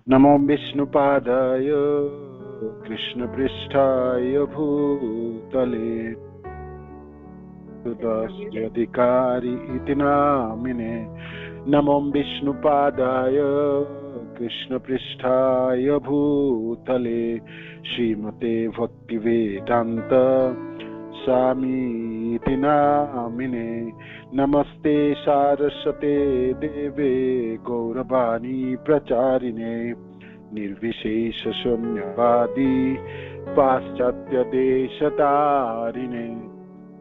नमो विष्णुपादाय कृष्णपृष्ठाय भूतले सुदस्याधिकारी इति नामिने। नमो विष्णुपादाय कृष्णपृष्ठाय भूतले श्रीमते भक्तिवेदान्त स्वामीति नामिने। नमस्ते सारस्वते देवे गौरवाणी प्रचारिणे निर्विशेष शून्यवादी पाश्चात्य देशतारिणे।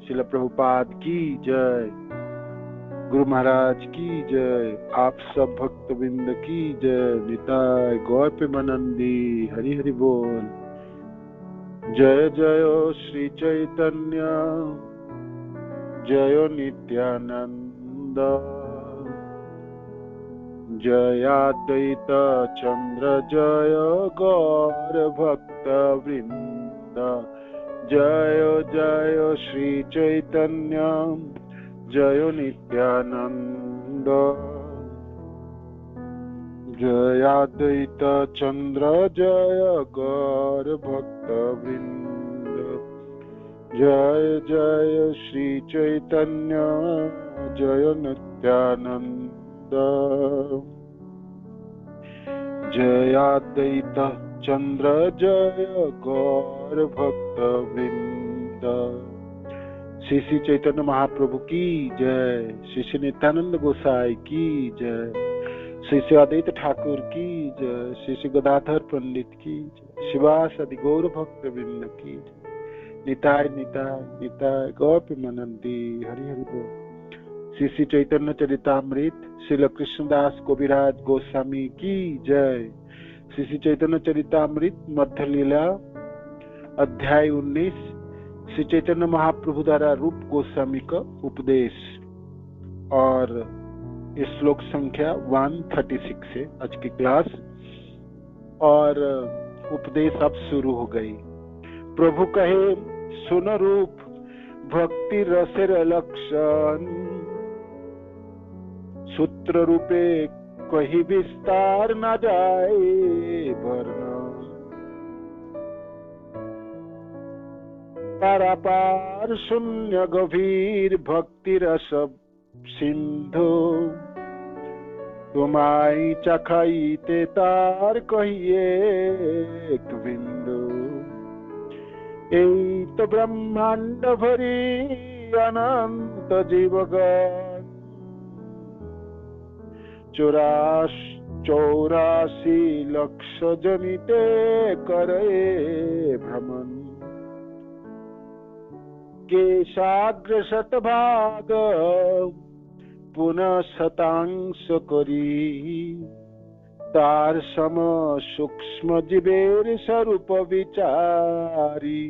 श्रील प्रभुपाद की जय, गुरु महाराज की जय, आप सब भक्तवृंद की जय। निताय गौर प्रेमानंदी हरि हरि बोल। जय जय श्री चैतन्य जय नित्यानंद जय अद्वैत चंद्र जय गौर भक्त वृंद। जय जय श्री चैतन्य जय नित्यानंद जय अद्वैत चंद्र जय गौर भक्त वृंद। जय जय श्री चैतन्य जय नित्यानंद जय अद्वैत चंद्र जय गौर भक्त वृंद। श्री श्री चैतन्य महाप्रभु की जय, श्री श्री नित्यानंद गोसाई की जय, श्री श्री अद्वैत ठाकुर की जय, श्री श्री गदाधर पंडित की जय, शिवास आदि गौर भक्त वृंद की जय। निताय निताय निताय गौर प्रेमानंदी हरि हरि बोल। श्री श्री चैतन्य चरितामृत श्रील कृष्णदास कविराज गोस्वामी की जय। श्री श्री चैतन्य चरितामृत मध्य लीला अध्याय 19 श्री चैतन्य महाप्रभु द्वारा रूप गोस्वामी का उपदेश और श्लोक संख्या 136 है आज की क्लास। और उपदेश अब शुरू हो गई। प्रभु कहे सुन रूप भक्ति रसेर लक्षण सूत्र रूपे कहीं विस्तार न जाए वर्णन। पारापार शून्य गभीर भक्ति रस सिंधु तुम्हारी चखाईते तार कहिए एक बिंदु। यही तो ब्रह्मांड भरी अनंत जीवगण 84 लक्ष जनिते करे भ्रमण। केशाग्र शतभाग पुनः शतांश करी तार सम सूक्ष्म जीवेर स्वरूप विचारी।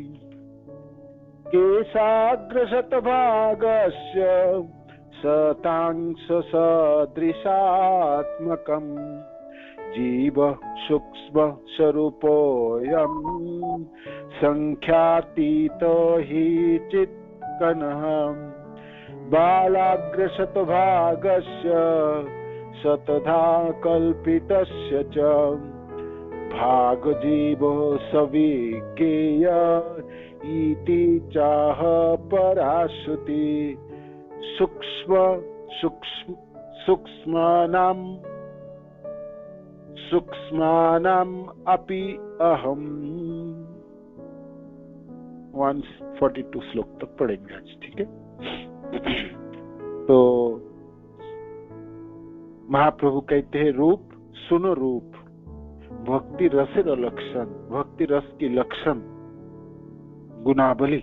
केशाग्र शतभागस्य शतांश सदृशात्मकं जीव सूक्ष्म स्वरूपोऽयं संख्यातीत हि चित्कनः। बालाग्र शतभागस्य शतधा कल्पितस्य च भाग जीवो सविज्ञेय इति चाह पराश्रुति। सूक्ष्मानाम् अपि अहम्। 142 श्लोक तक पढ़ेंगे आज, ठीक है। तो महाप्रभु कहते हैं रूप सुनो रूप भक्ति रसेर लक्षण, भक्ति रस की लक्षण गुणावली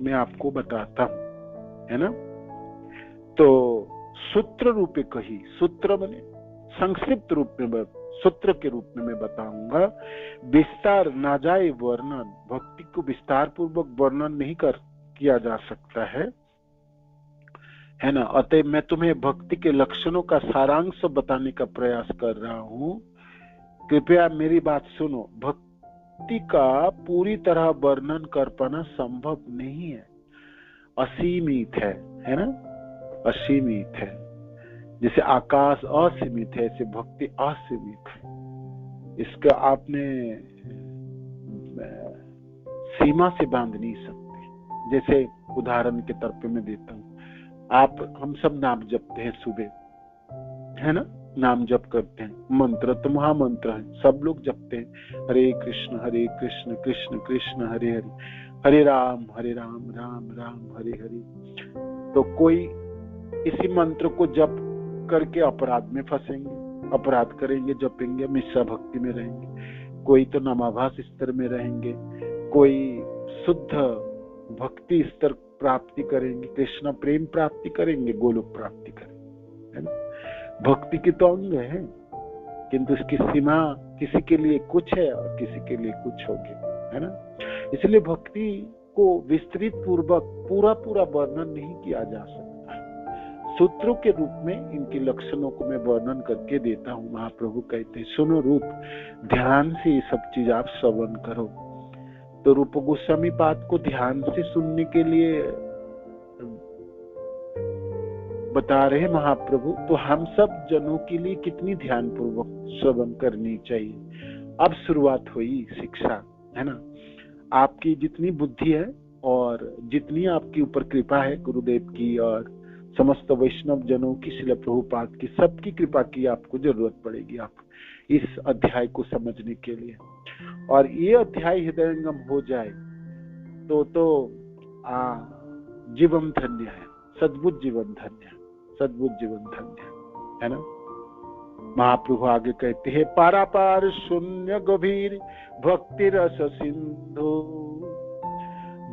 मैं आपको बताता हूं, है ना। तो सूत्र रूपे कही, सूत्र बने संक्षिप्त रूप में सूत्र के रूप में मैं बताऊंगा। विस्तार ना जाए वर्णन, भक्ति को विस्तार पूर्वक वर्णन नहीं किया जा सकता है ना। अतः मैं तुम्हें भक्ति के लक्षणों का सारांश बताने का प्रयास कर रहा हूं। कृपया मेरी बात सुनो। भक्ति का पूरी तरह वर्णन कर पाना संभव नहीं है, असीमित है ना, असीमित है। जैसे आकाश असीमित है, ऐसे भक्ति असीमित है। इसका आपने सीमा से बांध नहीं सकते। जैसे उदाहरण के तौर पे मैं देता हूँ, हम सब नाम जपते हैं सुबह, है ना, नाम जप करते हैं, मंत्र तो महामंत्र है, सब लोग जपते हैं, हरे कृष्ण कृष्ण कृष्ण हरे हरे, हरे राम राम राम हरे हरे। तो कोई इसी मंत्र को जप करके अपराध में फंसेंगे, अपराध करेंगे, जपेंगे, मिश्रा भक्ति में रहेंगे, कोई तो नामाभास स्तर में रहेंगे, कोई शुद्ध भक्ति स्तर प्राप्ति करेंगे, कृष्ण प्रेम प्राप्ति करेंगे, गोलोक प्राप्ति करेंगे, है ना। भक्ति की तो अंग है, किंतु इसकी सीमा किसी के लिए कुछ है और किसी के लिए कुछ होगी, है ना। इसलिए भक्ति को विस्तृत पूर्वक पूरा वर्णन नहीं किया जा सकता है। सूत्रों के रूप में इनके लक्षणों को मैं वर्णन करके देता हूँ। महाप्रभु कहते हैं, सुनो रूप, ध्यान से ये सब चीज आप श्रवण करो। तो रूप गोस्वामी पाद को ध्यान से सुनने के लिए बता रहे महाप्रभु, तो हम सब जनों के लिए कितनी ध्यान पूर्वक श्रवण करनी चाहिए। अब शुरुआत हुई शिक्षा, है ना। आपकी जितनी बुद्धि है और जितनी आपके ऊपर कृपा है गुरुदेव की और समस्त वैष्णव जनों की, श्रील प्रभुपाद की, सबकी कृपा की आपको जरूरत पड़ेगी आप इस अध्याय को समझने के लिए। और ये अध्याय हृदयंगम हो जाए तो जीवन धन्य है, सद्बुद्ध जीवन धन्य है, सद्बुद्ध जीवन धन्य है ना। महाप्रभु आगे कहते हैं, पारापार शून्य गभीर भक्ति रस सिंधु।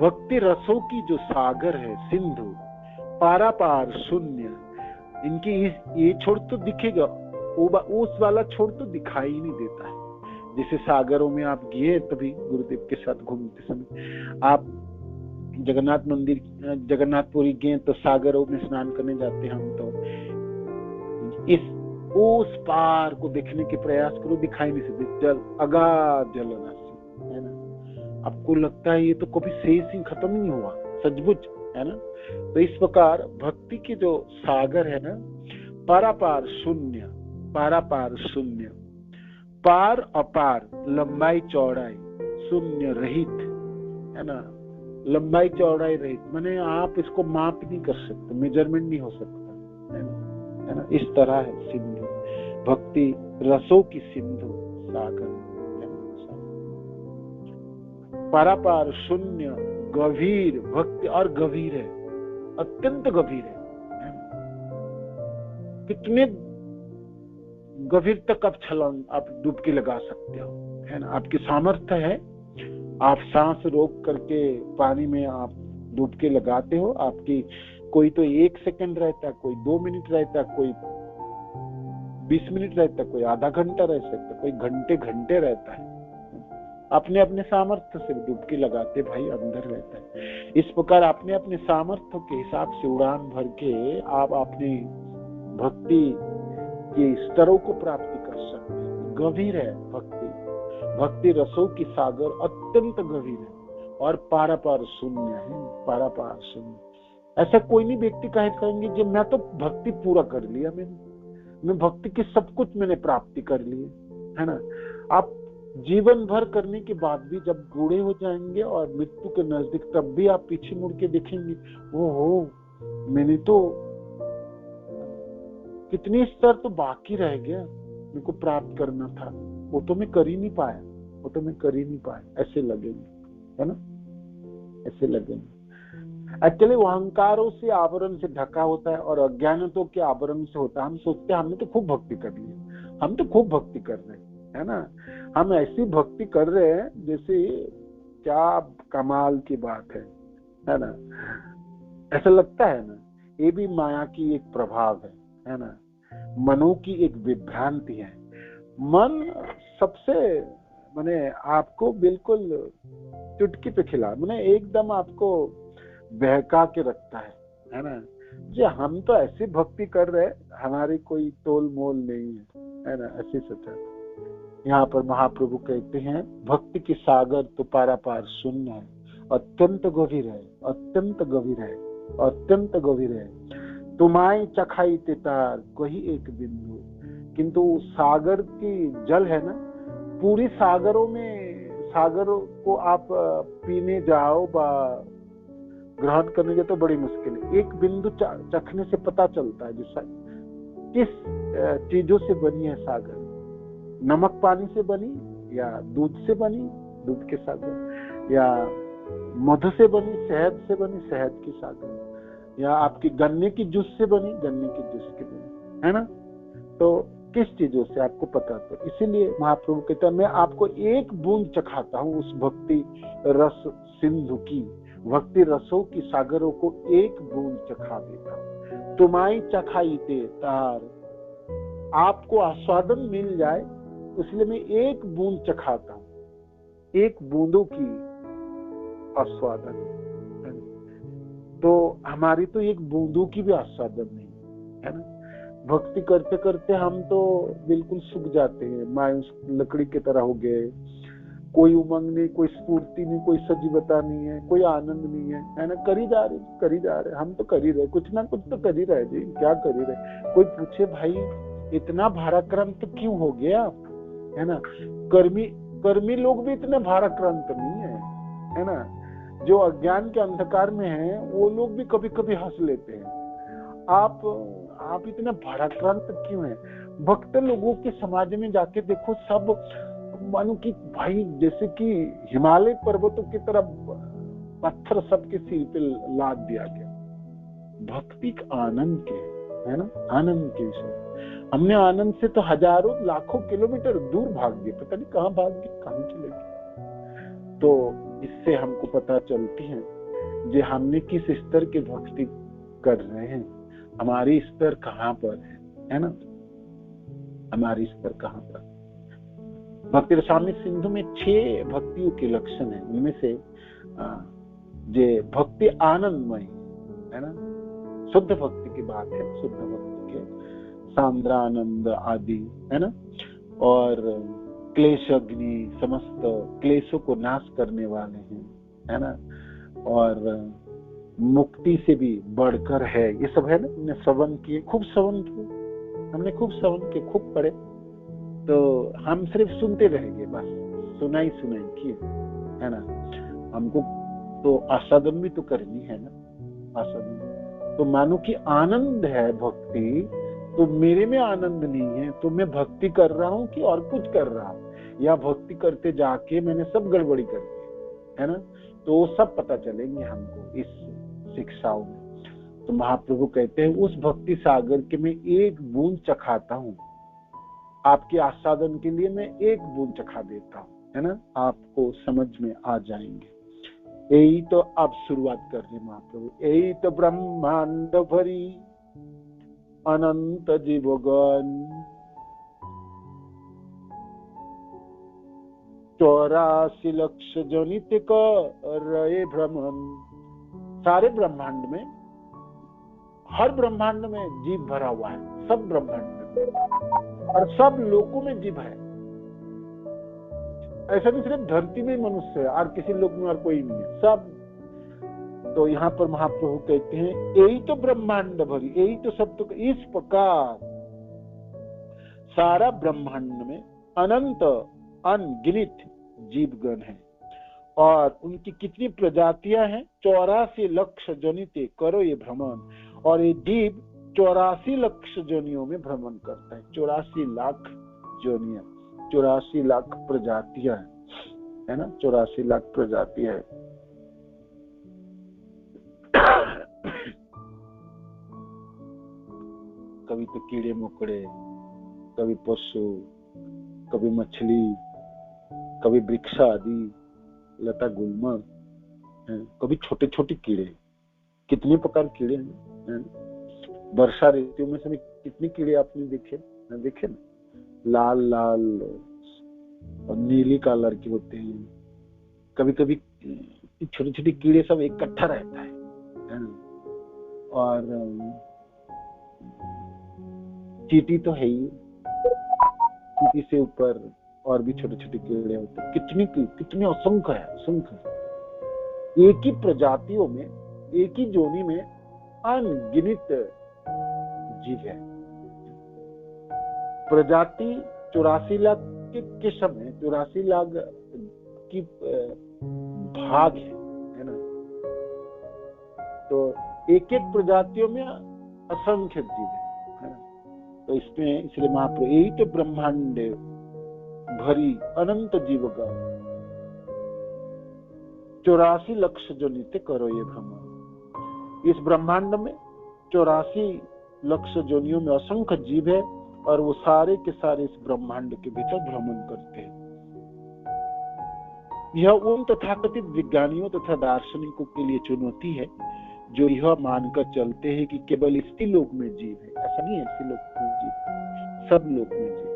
भक्ति रसों की जो सागर है सिंधु, पारापार शून्य, इनकी ये छोड़ तो दिखेगा, उस वाला छोड़ तो दिखाई नहीं देता है। जैसे सागरों में आप गए तभी गुरुदेव के साथ घूमते समय, आप जगन्नाथ मंदिर जगन्नाथपुरी गए तो सागरों में स्नान करने जाते हैं हम, तो उस पार को देखने के प्रयास करो, दिखाई नहीं सकते, जल अगाध जल राशि, है ना। आपको लगता है ये तो कभी शेष ही खत्म नहीं हुआ, सचमुच, है ना। तो इस प्रकार भक्ति के जो सागर है ना, पारापार शून्य, पारापार शून्य, पार अपार, लंबाई चौड़ाई, शून्य रहित, है ना। लंबाई चौड़ाई रहित माने आप इसको माप नहीं कर सकते, मेजरमेंट नहीं हो सकता, है ना। इस तरह है सिंधु, भक्ति रसों की सिंधु सागर, पारापार शून्य, गभीर भक्ति, और गभीर है, अत्यंत गभीर है। कितने गभीर तक आप छलांग, आप डुबकी लगा सकते हो, है ना। आपकी सामर्थ्य है, आप सांस रोक करके पानी में आप डुबकी लगाते हो। आपकी कोई तो 1 सेकंड रहता है, कोई 2 मिनट रहता है, कोई 20 मिनट रहता है, कोई आधा घंटा रह सकता है, कोई घंटे घंटे रहता है। अपने अपने सामर्थ्य से डुबकी लगाते भाई अंदर रहता है। इस प्रकार अपने अपने सामर्थ्य के हिसाब से उड़ान भर के आप अपनी भक्ति के स्तरों को प्राप्ति कर सकते हैं। गभीर है भक्ति, भक्ति रसों की सागर अत्यंत गभीर है और पारापार शून्य है, पारापार शून्य। ऐसा कोई नहीं व्यक्ति कहेंगे कि मैं तो भक्ति पूरा कर लिया, मैं भक्ति की सब कुछ मैंने प्राप्ति कर ली, है ना। आप जीवन भर करने के बाद भी जब बूढ़े हो जाएंगे और मृत्यु के नजदीक, तब भी आप पीछे मुड़ के देखेंगे, ओहो मैंने तो कितने स्तर तो बाकी रह गया, मेरे को प्राप्त करना था, वो तो मैं कर ही नहीं पाया, वो तो मैं कर ही नहीं पाया, ऐसे लगेंगे, है ना, ऐसे लगेंगे। एक्चुअली वो अहंकारों से आवरण से ढका होता है और अज्ञानतों के आवरण से होता है। हम सोचते हैं हमने तो खूब भक्ति कर ली, हम तो खूब भक्ति कर रहे हैं, है ना। हम ऐसी भक्ति कर रहे हैं जैसे क्या कमाल की बात है ना। ऐसा लगता है ना, ये भी माया की एक प्रभाव है ना, मनों की एक विभ्रांति है। मन सबसे माने आपको बिल्कुल चुटकी पे खिला, माने एकदम आपको बहका के रखता है ना। जी हम तो ऐसी भक्ति कर रहे, हमारी कोई तोल मोल नहीं है ना, ऐसी सोचा। यहाँ पर महाप्रभु कहते हैं भक्ति की सागर तो पारापार शून्य है, अत्यंत गभीर है, अत्यंत गभीर है, अत्यंत गभीर है। तुम्हारी चखाई तितार कोई एक बिंदु, किंतु सागर की जल है ना, पूरी सागरों को आप पीने जाओ ग्रहण करने के तो बड़ी मुश्किल है। एक बिंदु चखने से पता चलता है जो किस चीजों से बनी है सागर, नमक पानी से बनी या दूध से बनी, दूध के सागर, या मधु से बनी, शहद से बनी, शहद की सागर, या आपकी गन्ने की जूस से बनी, गन्ने की जूस की बनी, है ना। तो किस चीजों से आपको पता, तो इसीलिए महाप्रभु कहते हैं मैं आपको एक बूंद चखाता हूं उस भक्ति रस सिंधु की, भक्ति रसों की सागरों को एक बूंद चखा देता। तुम्हारी चखाई ते तार, आपको आस्वादन मिल जाए इसलिए मैं एक बूंद चखाता हूं, एक बूंदों की आस्वादन। तो हमारी तो एक बूंदों की भी आस्वादन नहीं है ना। भक्ति करते करते हम तो बिल्कुल सूख जाते हैं, मायूस लकड़ी की तरह हो गए। कोई उमंग नहीं, कोई स्फूर्ति नहीं, कोई सजीवता नहीं है, कोई आनंद नहीं है ना। करी जा रहे हम तो कर ही रहे, कुछ ना कुछ तो कर ही रहे जी, क्या कर ही रहे। कोई पूछे भाई इतना भाराक्रांत क्यों हो गया, है ना। कर्मी लोग भी इतने भाराक्रांत नहीं है ना। जो अज्ञान के अंधकार में है वो लोग भी कभी कभी हंस लेते हैं। आप इतना भाराक्रांत क्यों है। भक्त लोगों के समाज में जाके देखो, सब मानो कि भाई जैसे कि हिमालय पर्वतों की तरफ पत्थर सबके सिर पे लाद दिया गया। भक्ति का आनंद के, है ना, आनंद के विषय। हमने आनंद से तो हजारों लाखों किलोमीटर दूर भाग गए, पता नहीं कहाँ भाग गए, कहाँ चले गए। तो इससे हमको पता चलती है जो हमने किस स्तर की भक्ति कर रहे हैं, हमारी स्तर कहाँ पर है ना, हमारी स्तर कहाँ पर। भक्ति रसामृत सिंधु में 6 भक्तियों के लक्षण हैं। उनमें से जे भक्ति आनंदमय है ना, शुद्ध भक्ति की बात है, शुद्ध भक्ति के सांद्रानंद आदि है ना, और क्लेश अग्नि समस्त क्लेशों को नाश करने वाले हैं, है ना, और मुक्ति से भी बढ़कर है, ये सब है ना। हमने श्रवण किए, खूब श्रवण किए, हमने खूब श्रवण किए, खूब पढ़े, तो हम सिर्फ सुनते रहेंगे, बस सुनाई किए, है ना। हमको तो आस्वादन भी तो करनी है ना, आस्वादन। तो मानो कि आनंद है भक्ति, तो मेरे में आनंद नहीं है, तो मैं भक्ति कर रहा हूँ कि और कुछ कर रहा हूँ, या भक्ति करते जाके मैंने सब गड़बड़ी कर दी, है ना। तो वो सब पता चलेंगे हमको इस शिक्षाओं में। तो महाप्रभु कहते हैं उस भक्ति सागर के मैं एक बूंद चखाता हूँ, आपके आस्वादन के लिए मैं एक बूंद चखा देता हूँ, है ना, आपको समझ में आ जाएंगे। यही तो अब शुरुआत कर रहे महाप्रभु। यही तो ब्रह्मांड भरी अनंत जीवगण, 84 लक्ष जनित रहे भ्रमण। सारे ब्रह्मांड में, हर ब्रह्मांड में जीव भरा हुआ है, सब ब्रह्मांड में, और सब लोकों में जीव है। ऐसा नहीं सिर्फ धरती में मनुष्य है और किसी लोक में और कोई नहीं है, सब। तो यहाँ पर महाप्रभु कहते हैं यही तो ब्रह्मांड भरी, यही तो सब। तो इस प्रकार सारा ब्रह्मांड में अनंत अनगिनत जीवगण है, और उनकी कितनी प्रजातियां हैं, 84 लक्ष जनिते करो ये भ्रमण। और ये जीव 84 लक्ष जोनियों में भ्रमण करता है। 84 लाख जोनियां, 84 लाख प्रजातियां है ना, 84 लाख प्रजातियां है। कभी तो कीड़े मकोड़े, कभी पशु, कभी मछली, कभी वृक्ष आदि, लता गुल्म, कभी छोटे छोटे कीड़े। कितने प्रकार कीड़े हैं। वर्षा ऋतु में से कितने कीड़े आपने देखे ना, लाल लाल और नीली कलर के होते हैं। कभी कभी छोटे छोटे कीड़े सब इकट्ठा रहता है ना? और चींटी तो है ही, चींटी से ऊपर और भी छोटे छोटे कीड़े होते हैं। कितने असंख्य है, असंख्य। एक ही प्रजातियों में, एक ही जोनी में अनगिनत जीव है। प्रजाति 84 लाख के समय 84 लाख की भाग है ना। तो एक एक प्रजातियों में असंख्य जीव है ना। तो इसमें इसलिए महाप्रभु यही तो ब्रह्मांड भरी अनंत जीव का 84 लक्ष जो नीति करो ये भ्रमण। इस ब्रह्मांड में 84 लक्ष जोनियों में असंख्य जीव है और वो सारे के सारे इस ब्रह्मांड के भीतर भ्रमण करते हैं। यह उन तथाकथित विज्ञानियों तथा दार्शनिकों के लिए चुनौती है जो यह मानकर चलते हैं कि केवल इसी लोक में जीव है। ऐसा नहीं है, इसी लोक में जीव, सब लोक में जीव।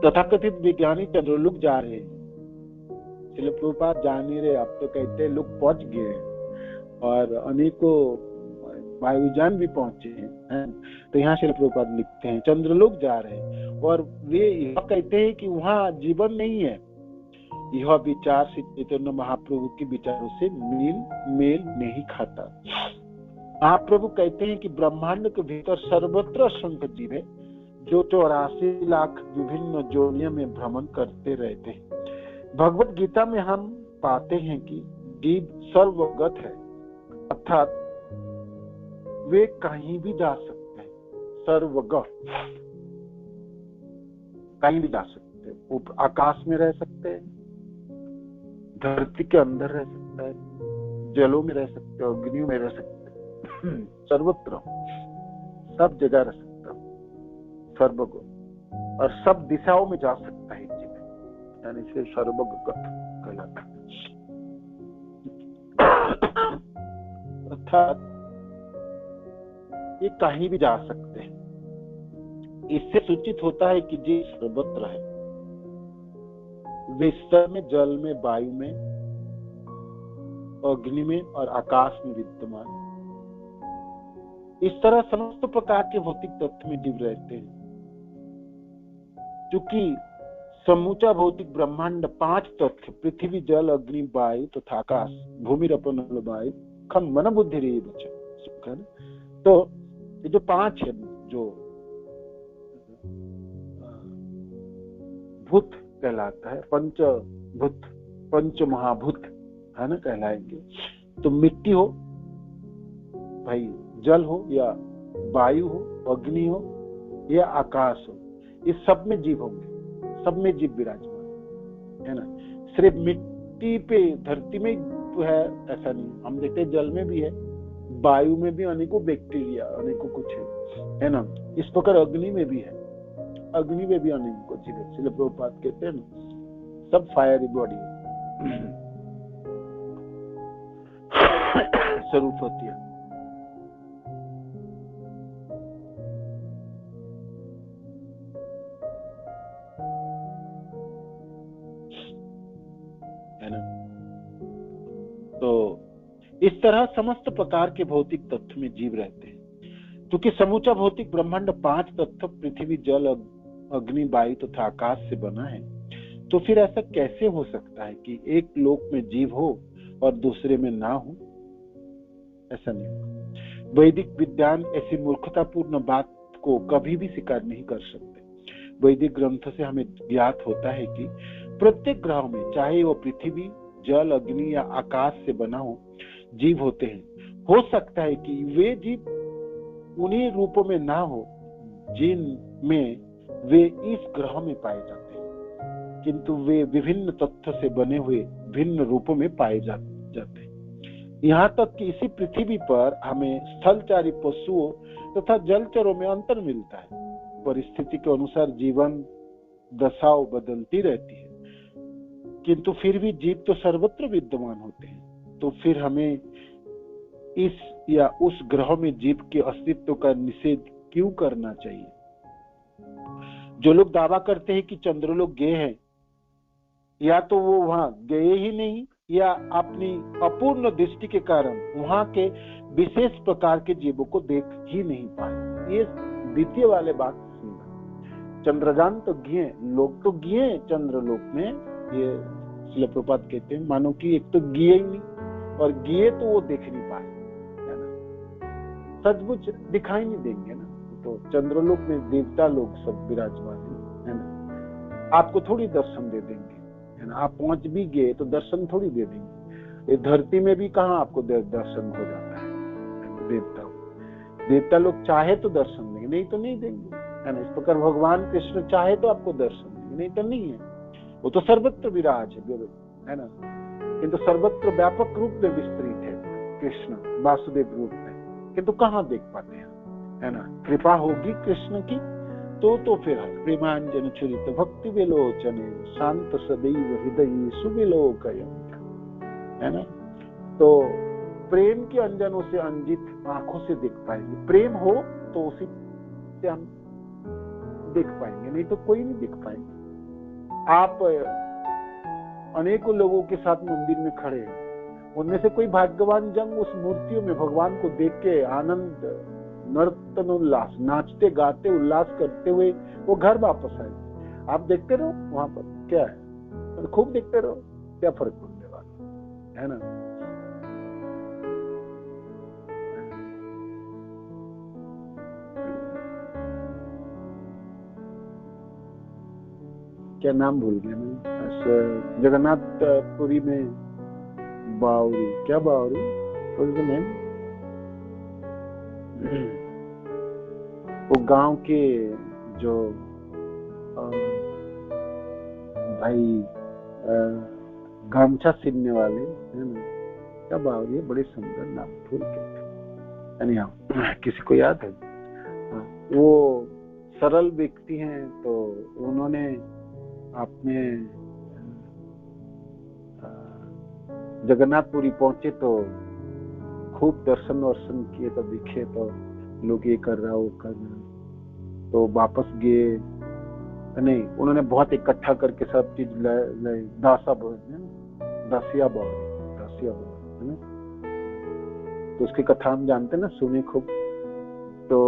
तथाकथित विज्ञानी चंद्रलोक जा रहे हैं, श्रील प्रभुपाद जा नहीं रहे। अब तो कहते हैं लोग पहुंच गए हैं और अनेकों वायुयान भी पहुंचे हैं। तो यहाँ श्रील प्रभुपाद लिखते हैं चंद्रलोक जा रहे हैं और वे यह कहते हैं कि वहां जीवन नहीं है। यह विचार श्री चैतन्य महाप्रभु के विचारों से मेल नहीं खाता। महाप्रभु कहते हैं कि ब्रह्मांड के भीतर सर्वत्र असंख्य जीव है जो 84 लाख विभिन्न जोनियों में भ्रमण करते रहते हैं। भगवत गीता में हम पाते हैं कि जीव सर्वगत है, अर्थात वे कहीं भी जा सकते हैं। सर्वगत, कहीं भी जा सकते हैं। वो आकाश में रह सकते हैं, धरती के अंदर रह सकता है, जलों में रह सकते हैं, अग्नियों में रह सकते हैं, सर्वत्र सब जगह रह सकता है, सर्वगत, और सब दिशाओं में जा सकता है जीव, यानी इसे सर्वगत कहलाता है। अर्थात ये कहीं भी जा सकते हैं। इससे सूचित होता है कि जीव सर्वत्र है। विस्तर में, जल में, वायु में, अग्नि में और आकाश में विद्यमान। इस तरह समस्त प्रकार के भौतिक तत्व में जीव रहते हैं। क्योंकि समूचा भौतिक ब्रह्मांड 5 तत्व पृथ्वी, जल, अग्नि, वायु तथा आकाश, भूमि, रपन, वायु, खम, मन, बुद्धि रे बचा। तो ये जो 5 है, जो भूत कहलाता है, पंचभूत, पंच महाभूत है ना कहलाएंगे। तो मिट्टी हो भाई, जल हो या वायु हो, अग्नि हो या आकाश हो, इस सब में जीव होंगे, सब में जीव विराजमान है ना। सिर्फ मिट्टी पे, धरती में है ऐसा नहीं। हम देखते हैं जल में भी है, वायु में भी अनेकों बैक्टीरिया, अनेकों कुछ है ना। इस प्रकार अग्नि में भी है, अग्नि में भी अनेकों जीव है। इसलिए प्रभुपाद कहते हैं ना, सब फायर बॉडी स्वरूप होती है। ना, तो इस तरह समस्त प्रकार के भौतिक तत्व में जीव रहते हैं। क्योंकि समूचा भौतिक ब्रह्मांड 5 तत्व पृथ्वी, जल, अग्नि, वायु तथा आकाश से बना है, तो फिर ऐसा कैसे हो सकता है कि एक लोक में जीव हो और दूसरे में ना हो? ऐसा नहीं होगा। वैदिक विद्वान ऐसी मूर्खतापूर्ण बात को कभी भी स्वीकार नहीं कर सकते। वैदिक ग्रंथ से हमें ज्ञात होता है कि प्रत्येक ग्रह में, चाहे वो पृथ्वी, जल, अग्नि या आकाश से बना हो, जीव होते हैं। हो सकता है कि वे जीव उन्हीं रूपों में ना हो जिनमें वे इस ग्रह में पाए जाते हैं, किंतु वे विभिन्न तत्व से बने हुए भिन्न रूपों में पाए जाते हैं। यहाँ तक कि इसी पृथ्वी पर हमें स्थलचारी पशुओं तथा जलचरों में अंतर मिलता है। परिस्थिति के अनुसार जीवन दशाओं बदलती रहती है, किंतु फिर भी जीव तो सर्वत्र विद्यमान होते हैं। तो फिर हमें इस या उस ग्रह में जीव के अस्तित्व का निषेध क्यों करना चाहिए? जो लोग दावा करते हैं कि चंद्रलोक गए हैं, या तो वो वहां गए ही नहीं या अपनी अपूर्ण दृष्टि के कारण वहां के विशेष प्रकार के जीवों को देख ही नहीं पाए। ये द्वितीय वाले बात सुनना। चंद्रयान तो गए, लोग तो गए चंद्रलोक में, ये श्रील प्रभुपाद कहते हैं, मानो कि एक तो गए ही नहीं और गए तो वो देख नहीं पाए, है ना, सचमुच दिखाई नहीं देंगे ना। तो चंद्रलोक में देवता लोग सब विराजमान है ना। आपको थोड़ी दर्शन दे देंगे, है ना। आप पहुंच भी गए तो दर्शन थोड़ी दे देंगे। ये धरती में भी कहाँ आपको दर्शन हो जाता है। देवता लोग चाहे तो दर्शन देंगे, नहीं तो नहीं देंगे, है ना। इस प्रकार भगवान कृष्ण चाहे तो आपको दर्शन देंगे, नहीं तो नहीं है। वो तो सर्वत्र विराज है ना, किंतु सर्वत्र व्यापक रूप में विस्तृत है कृष्ण वासुदेव रूप में, किंतु कहाँ देख पाते हैं, है ना। कृपा होगी कृष्ण की तो फिर प्रेमांजन छुरित भक्ति विलोचने शांत सदैव हृदय सुविलोकय, है ना। तो प्रेम के अंजनों से अंजित आंखों से देख पाएंगे। प्रेम हो तो उसी से हम देख पाएंगे, नहीं तो कोई नहीं देख पाएंगे। आप अनेकों लोगों के साथ मंदिर में खड़े हैं, उनमें से कोई भाग्यवान जन उस मूर्तियों में भगवान को देख के आनंद नर्तन उल्लास नाचते गाते उल्लास करते हुए वो घर वापस आए। आप देखते रहो वहां पर क्या है, खूब देखते रहो, क्या फर्क पड़ने वाला है ना। क्या नाम भूल गया मैं, जगन्नाथपुरी में बावरी, क्या बावरी मैम, वो गांव के जो भाई गमछा सीनने वाले है ना, क्या बावरी, बड़े सुंदर नाम भूल गए, किसी को याद है? वो सरल व्यक्ति हैं, तो उन्होंने अपने जगन्नाथपुरी पहुंचे तो खूब दर्शन वर्शन किए, तो दिखे तो लोग ये कर रहा वो कर रहा, तो वापस गए नहीं, उन्होंने बहुत इकट्ठा करके सब चीज दासिया बावरी है ना, तो उसकी कथा हम जानते ना, सुने खूब। तो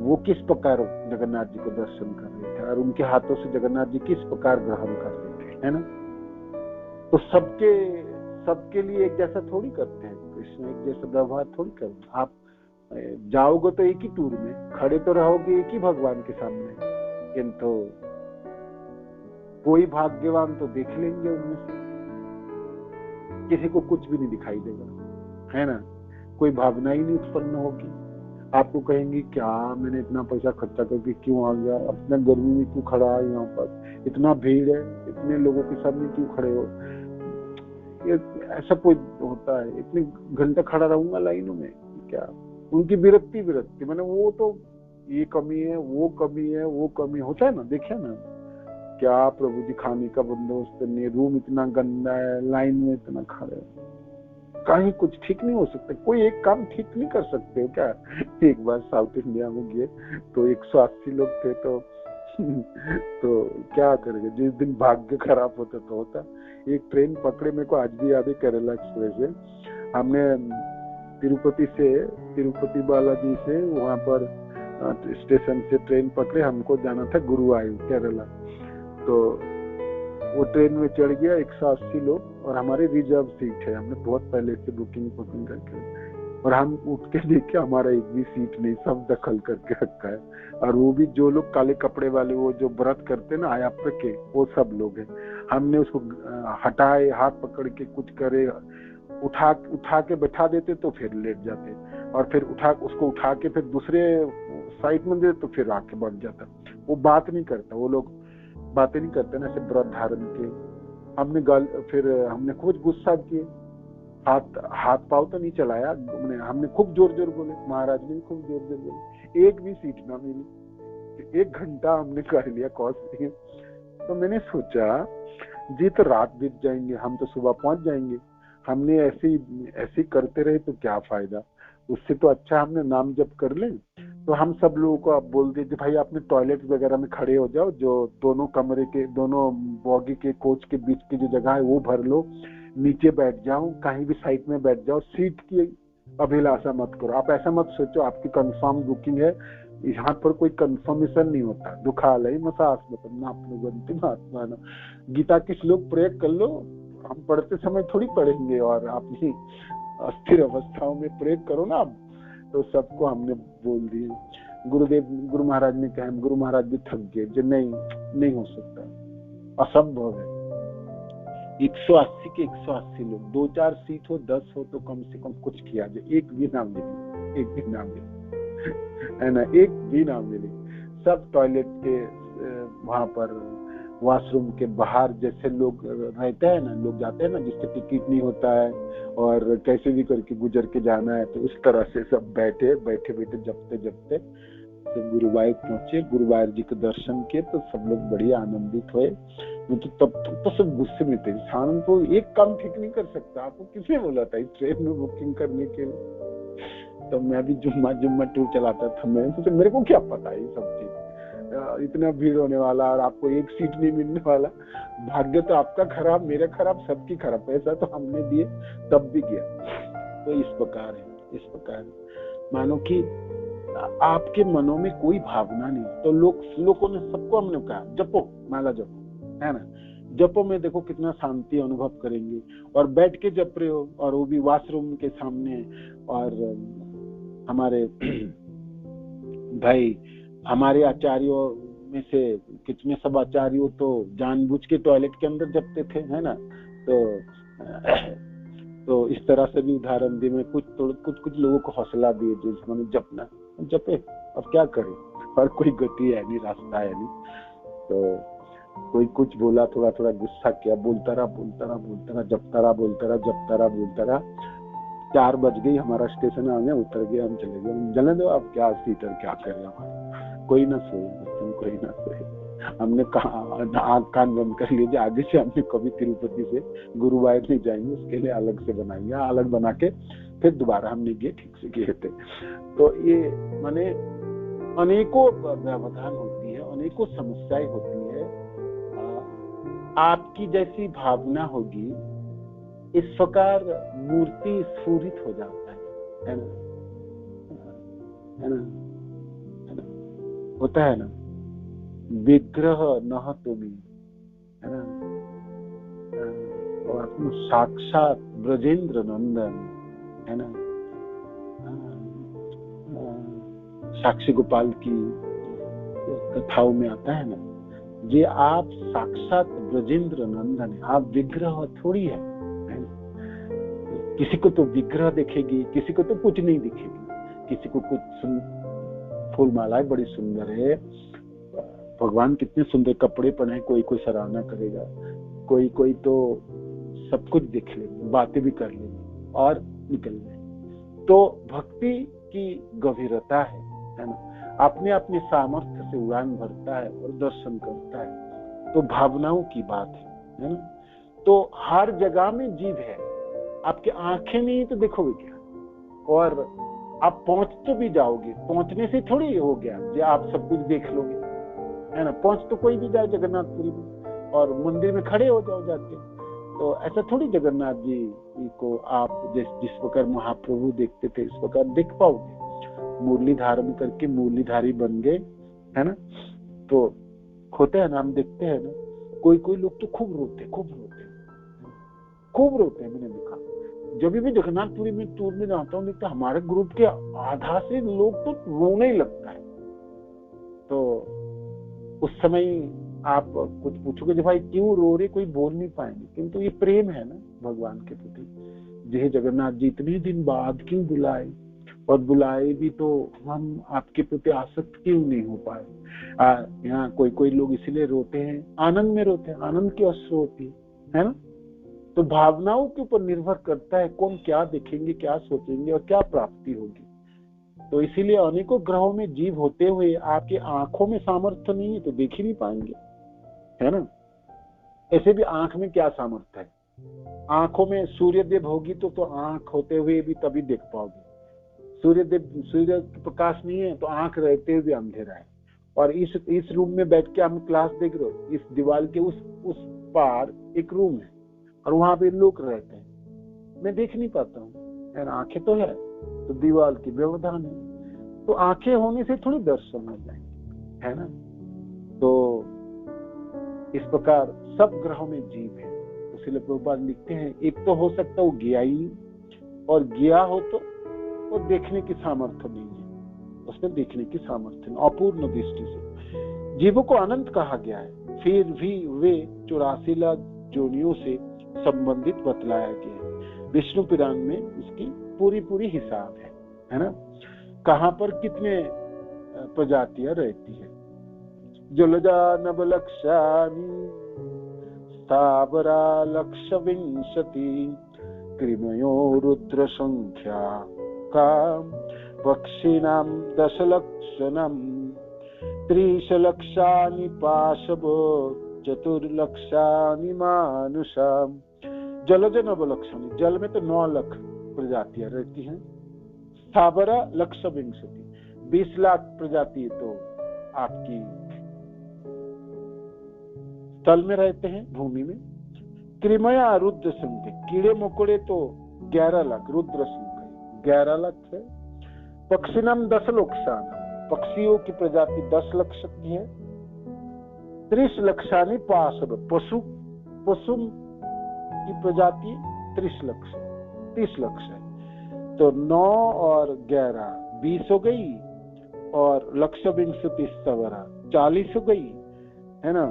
वो किस प्रकार जगन्नाथ जी को दर्शन कर रहे थे और उनके हाथों से जगन्नाथ जी किस प्रकार ग्रहण कर रहे थे, है ना। तो सबके लिए एक जैसा थोड़ी करते हैं कृष्ण, एक जैसा व्यवहार थोड़ी करते। आप जाओगे तो एक ही टूर में, खड़े तो रहोगे एक ही भगवान के सामने, किंतु कोई भाग्यवान तो देख लेंगे उनमें से, किसी को कुछ भी नहीं दिखाई देगा, है ना। कोई भावना ही नहीं उत्पन्न होगी। आपको कहेंगे क्या मैंने इतना पैसा खर्चा करके क्यों आ गया, अपना गर्मी में क्यों खड़ा है यहाँ पर, इतना भीड़ है, इतने लोगों के सामने क्यों खड़े हो, ये ऐसा कोई होता है, इतने घंटे खड़ा रहूंगा लाइनों में क्या। उनकी विरक्ति मैंने वो तो ये कमी है वो कमी होता है ना, देखिए ना क्या प्रभु जी खाने का बंदोबस्त नहीं, रूम इतना गंदा है, लाइन में इतना खड़े, कहीं कुछ ठीक नहीं हो सकता, कोई एक काम ठीक नहीं कर सकते हो क्या। एक बार साउथ इंडिया में गए तो 180 लोग थे, तो क्या करेंगे, जिस दिन भाग्य खराब होता तो होता। एक ट्रेन पकड़े, मेरे को आज भी याद है, केरला एक्सप्रेस है, हमने तिरुपति बालाजी से वहां पर स्टेशन से ट्रेन पकड़े, हमको जाना था गुरुवायूर केरला। तो वो ट्रेन में चढ़ गया 180 लोग और हमारे रिजर्व सीट है, हमने बहुत पहले से बुकिंग करके, और हम उठ के देखे हमारा एक भी सीट नहीं, सब दखल करके रखा है। और वो भी जो लोग काले कपड़े वाले, वो जो व्रत करते ना आयाप्पा के, वो सब लोग हैं। हमने उसको हटाए, हाथ पकड़ के कुछ करे, उठा के बैठा देते तो फिर लेट जाते, और फिर उसको उठा के फिर दूसरे साइड में दे तो फिर आके बढ़ जाता। वो बात नहीं करता, वो लोग बातें नहीं करते ना ऐसे व्रत धारण के। फिर हमने खूब गुस्सा किए, हाथ पाव तो नहीं चलाया, हमने खूब जोर बोले, महाराज ने खूब जोर बोले, एक भी सीट ना मिली। 1 घंटा हमने कर लिया कॉस्ट। तो मैंने सोचा जी तो रात बीत जाएंगे, हम तो सुबह पहुंच जाएंगे, हमने ऐसे करते रहे तो क्या फायदा, उससे तो अच्छा हमने नाम जप कर लें। तो हम सब लोगों को आप बोल दीजिए भाई आपने टॉयलेट वगैरह में खड़े हो जाओ, जो दोनों कमरे के, दोनों बॉगी के कोच के बीच की जो जगह है वो भर लो, नीचे बैठ जाओ, कहीं भी साइड में बैठ जाओ, सीट की अभिलाषा मत करो। आप ऐसा मत सोचो आपकी कंफर्म बुकिंग है, यहाँ पर कोई कंफर्मेशन नहीं होता। दुखालय महात्मा, गीता के श्लोक प्रयोग कर लो, हम पढ़ते समय थोड़ी पढ़ेंगे, और आप ही अस्थिर अवस्थाओं में प्रयोग करो ना। तो सबको हमने बोल दिए। गुरु महाराज ने कहा, गुरु महाराज भी थक गए जो नहीं हो सकता, असंभव है। 180 के 180 लोग, 2-4 सीट हो 10 हो तो कम से कम कुछ किया जाए। एक भी नाम मिले, एक भी नाम मिले है ना, एक भी नाम मिले। सब टॉयलेट के वहां पर वॉशरूम के बाहर जैसे लोग रहते हैं ना, लोग जाते हैं ना जिससे टिकट नहीं होता है और कैसे भी करके गुजर के जाना है, तो उस तरह से सब बैठे जपते तो गुरुवायूर पहुंचे, गुरुवायूर जी के दर्शन किए तो सब लोग बड़ी आनंदित हुए। तो तब तो सब गुस्से में थे, सानंद को एक काम ठीक नहीं कर सकता, आपको किसने बोला था इस ट्रेन में बुकिंग करने के लिए? तो मैं भी जुम्मा टूर चलाता था, मेरे को क्या पता ये सब चीज, इतना भीड़ होने वाला और आपको एक सीट नहीं मिलने वाला। भाग्य तो आपका खराब, मेरा खराब, सबकी खराब, पैसा तो हमने दिए तब भी गया। तो इस प्रकार मानो कि आपके मनों में कोई भावना नहीं, तो लोगों ने सबको हमने कहा जपो, माला जपो, है ना, जपो में देखो कितना शांति अनुभव करेंगे। और बैठ के जप रहे हो, और वो भी वॉशरूम के सामने। और हमारे भाई, हमारे आचार्यों में से कितने सब आचार्यों तो जानबूझ के टॉयलेट के अंदर जपते थे, है ना। तो इस तरह से भी उदाहरण दिए। मैं कुछ लोगों को हौसला दिए जिन्होंने जपना जपे, अब क्या करें, और कोई गति है नहीं, रास्ता है नहीं। तो कोई कुछ बोला, थोड़ा गुस्सा किया, बोलता रहा, जपता रहा। 4 बज गई, हमारा स्टेशन आ गया, उतर गया, हम चले गए। जलन दो, अब क्या सीटर क्या करे, हमारा कोई ना सोए। हमने कहा आँख कान बंद कर लीजिए, आगे से हमने कभी तिरुपति से गुरुवायूर नहीं जाएंगे, उसके लिए अलग से बनाएंगे। अलग बना के फिर दोबारा हमने गए, ठीक से गए थे। तो ये माने अनेकों व्यवधान होती है, अनेकों समस्याएं होती है। आपकी जैसी भावना होगी, इस प्रकार मूर्ति स्फुरित हो जाता है ना, होता है ना, विग्रह न तुम्हें, है ना, और साक्षात ब्रजेंद्र नंदन, है ना, साक्षी गोपाल की कथाओं में आता है ना, ये आप साक्षात ब्रजेंद्र नंदन है, आप विग्रह थोड़ी है। किसी को तो विग्रह दिखेगी, किसी को तो कुछ नहीं दिखेगी, किसी को कुछ फूल मालाएं बड़ी सुंदर है, भगवान कितने सुंदर कपड़े पहने, कोई सराहना करेगा, कोई तो सब कुछ देख लेंगे, बातें भी कर लेंगे और निकल लेंगे। तो भक्ति की गंभीरता है ना, अपने सामर्थ्य से उड़ान भरता है और दर्शन करता है। तो भावनाओं की बात है ना। तो हर जगह में जीव है, आपकी आंखें नहीं तो देखोगे क्या, और आप पहुंच तो भी जाओगे, पहुंचने से थोड़ी हो गया जो आप सब कुछ देख लोगे, है ना। पहुंच तो कोई भी जाए जगन्नाथपुरी में और मंदिर में खड़े हो जाओ जाके, तो ऐसा थोड़ी जगन्नाथ जी को आप जिस प्रकार महाप्रभु देखते थे इस प्रकार देख पाओगे। मुरली धारण करके मुरलीधारी बन गए, है ना। तो होता है ना, हम देखते हैं ना, कोई लोग तो खूब रोते हैं। मैंने देखा, जब भी जगन्नाथपुरी में टूर में जाता हूँ, देखता हमारे ग्रुप के आधा से लोग तो रोने ही लगता है। तो उस समय आप कुछ पूछोगे जो भाई क्यों रो रहे, कोई बोल नहीं पाएंगे, किंतु ये प्रेम है ना भगवान के प्रति। जय जगन्नाथ जी इतने दिन बाद क्यों बुलाए, और बुलाए भी तो हम आपके प्रति आसक्त क्यों नहीं हो पाए। यहाँ कोई लोग इसीलिए रोते हैं, आनंद में रोते हैं, आनंद की अश्रु होती है ना। तो भावनाओं के ऊपर निर्भर करता है कौन क्या देखेंगे, क्या सोचेंगे और क्या प्राप्ति होगी। तो इसीलिए अनेकों ग्रहों में जीव होते हुए आपकी आंखों में सामर्थ्य नहीं है तो देख ही नहीं पाएंगे, है ना। ऐसे भी आंख में क्या सामर्थ्य है, आंखों में सूर्यदेव होगी तो आंख होते हुए भी तभी देख पाओगे। सूर्य प्रकाश नहीं है तो आंख रहते हुए अंधेरा है। और इस रूम में बैठ के हम क्लास देख रहे हो, इस दीवार के उस पार एक रूम है और वहां पे लोग रहते हैं, मैं देख नहीं पाता हूँ, आंखें तो है, तो दीवार की व्यवधान है। तो आंखें होने से थोड़ी दर्शन हो जाएंगे, है ना। तो इस प्रकार सब ग्रहों में जीव है। इसलिए प्रभुपाद लिखते हैं, एक तो हो सकता है वो गया ही, और गया हो तो वो देखने की सामर्थ्य नहीं है, उसमें देखने की सामर्थ्य, अपूर्ण दृष्टि से। जीवों को अनंत कहा गया है, फिर भी वे 84 लाख योनियों से संबंधित बतलाया गया है। विष्णु पुराण में इसकी पूरी हिसाब है ना, कहां पर कितने प्रजातियां रहती है। जलजा नवलक्षानि स्थावरा लक्ष विंशति कृमयो रुद्र संख्या काम पक्षिणां दशलक्षणं 30 लक्षानि पाशव चतुर्लक्षानि मानुषाम। जलज नवलक्षानि, जल में तो 9 लाख प्रजातियां रहती हैं। स्थावरा लक्ष विंशति, 20 लाख प्रजाति तो आपकी स्थल में रहते हैं, भूमि में। कृमया रुद्र संख्या, कीड़े मकोड़े तो 11 लाख, रुद्र संख्या 11 लाख है। पक्षिनम 10 लक्षान, पक्षियों की प्रजाति 10 लक्ष की है। 30 लक्षानि पाशव, पशु की प्रजाति 30 लक्ष है। तो 9 और 11 20 हो गई, और लक्ष विंशति स्थवरा 40 हो गई, है ना।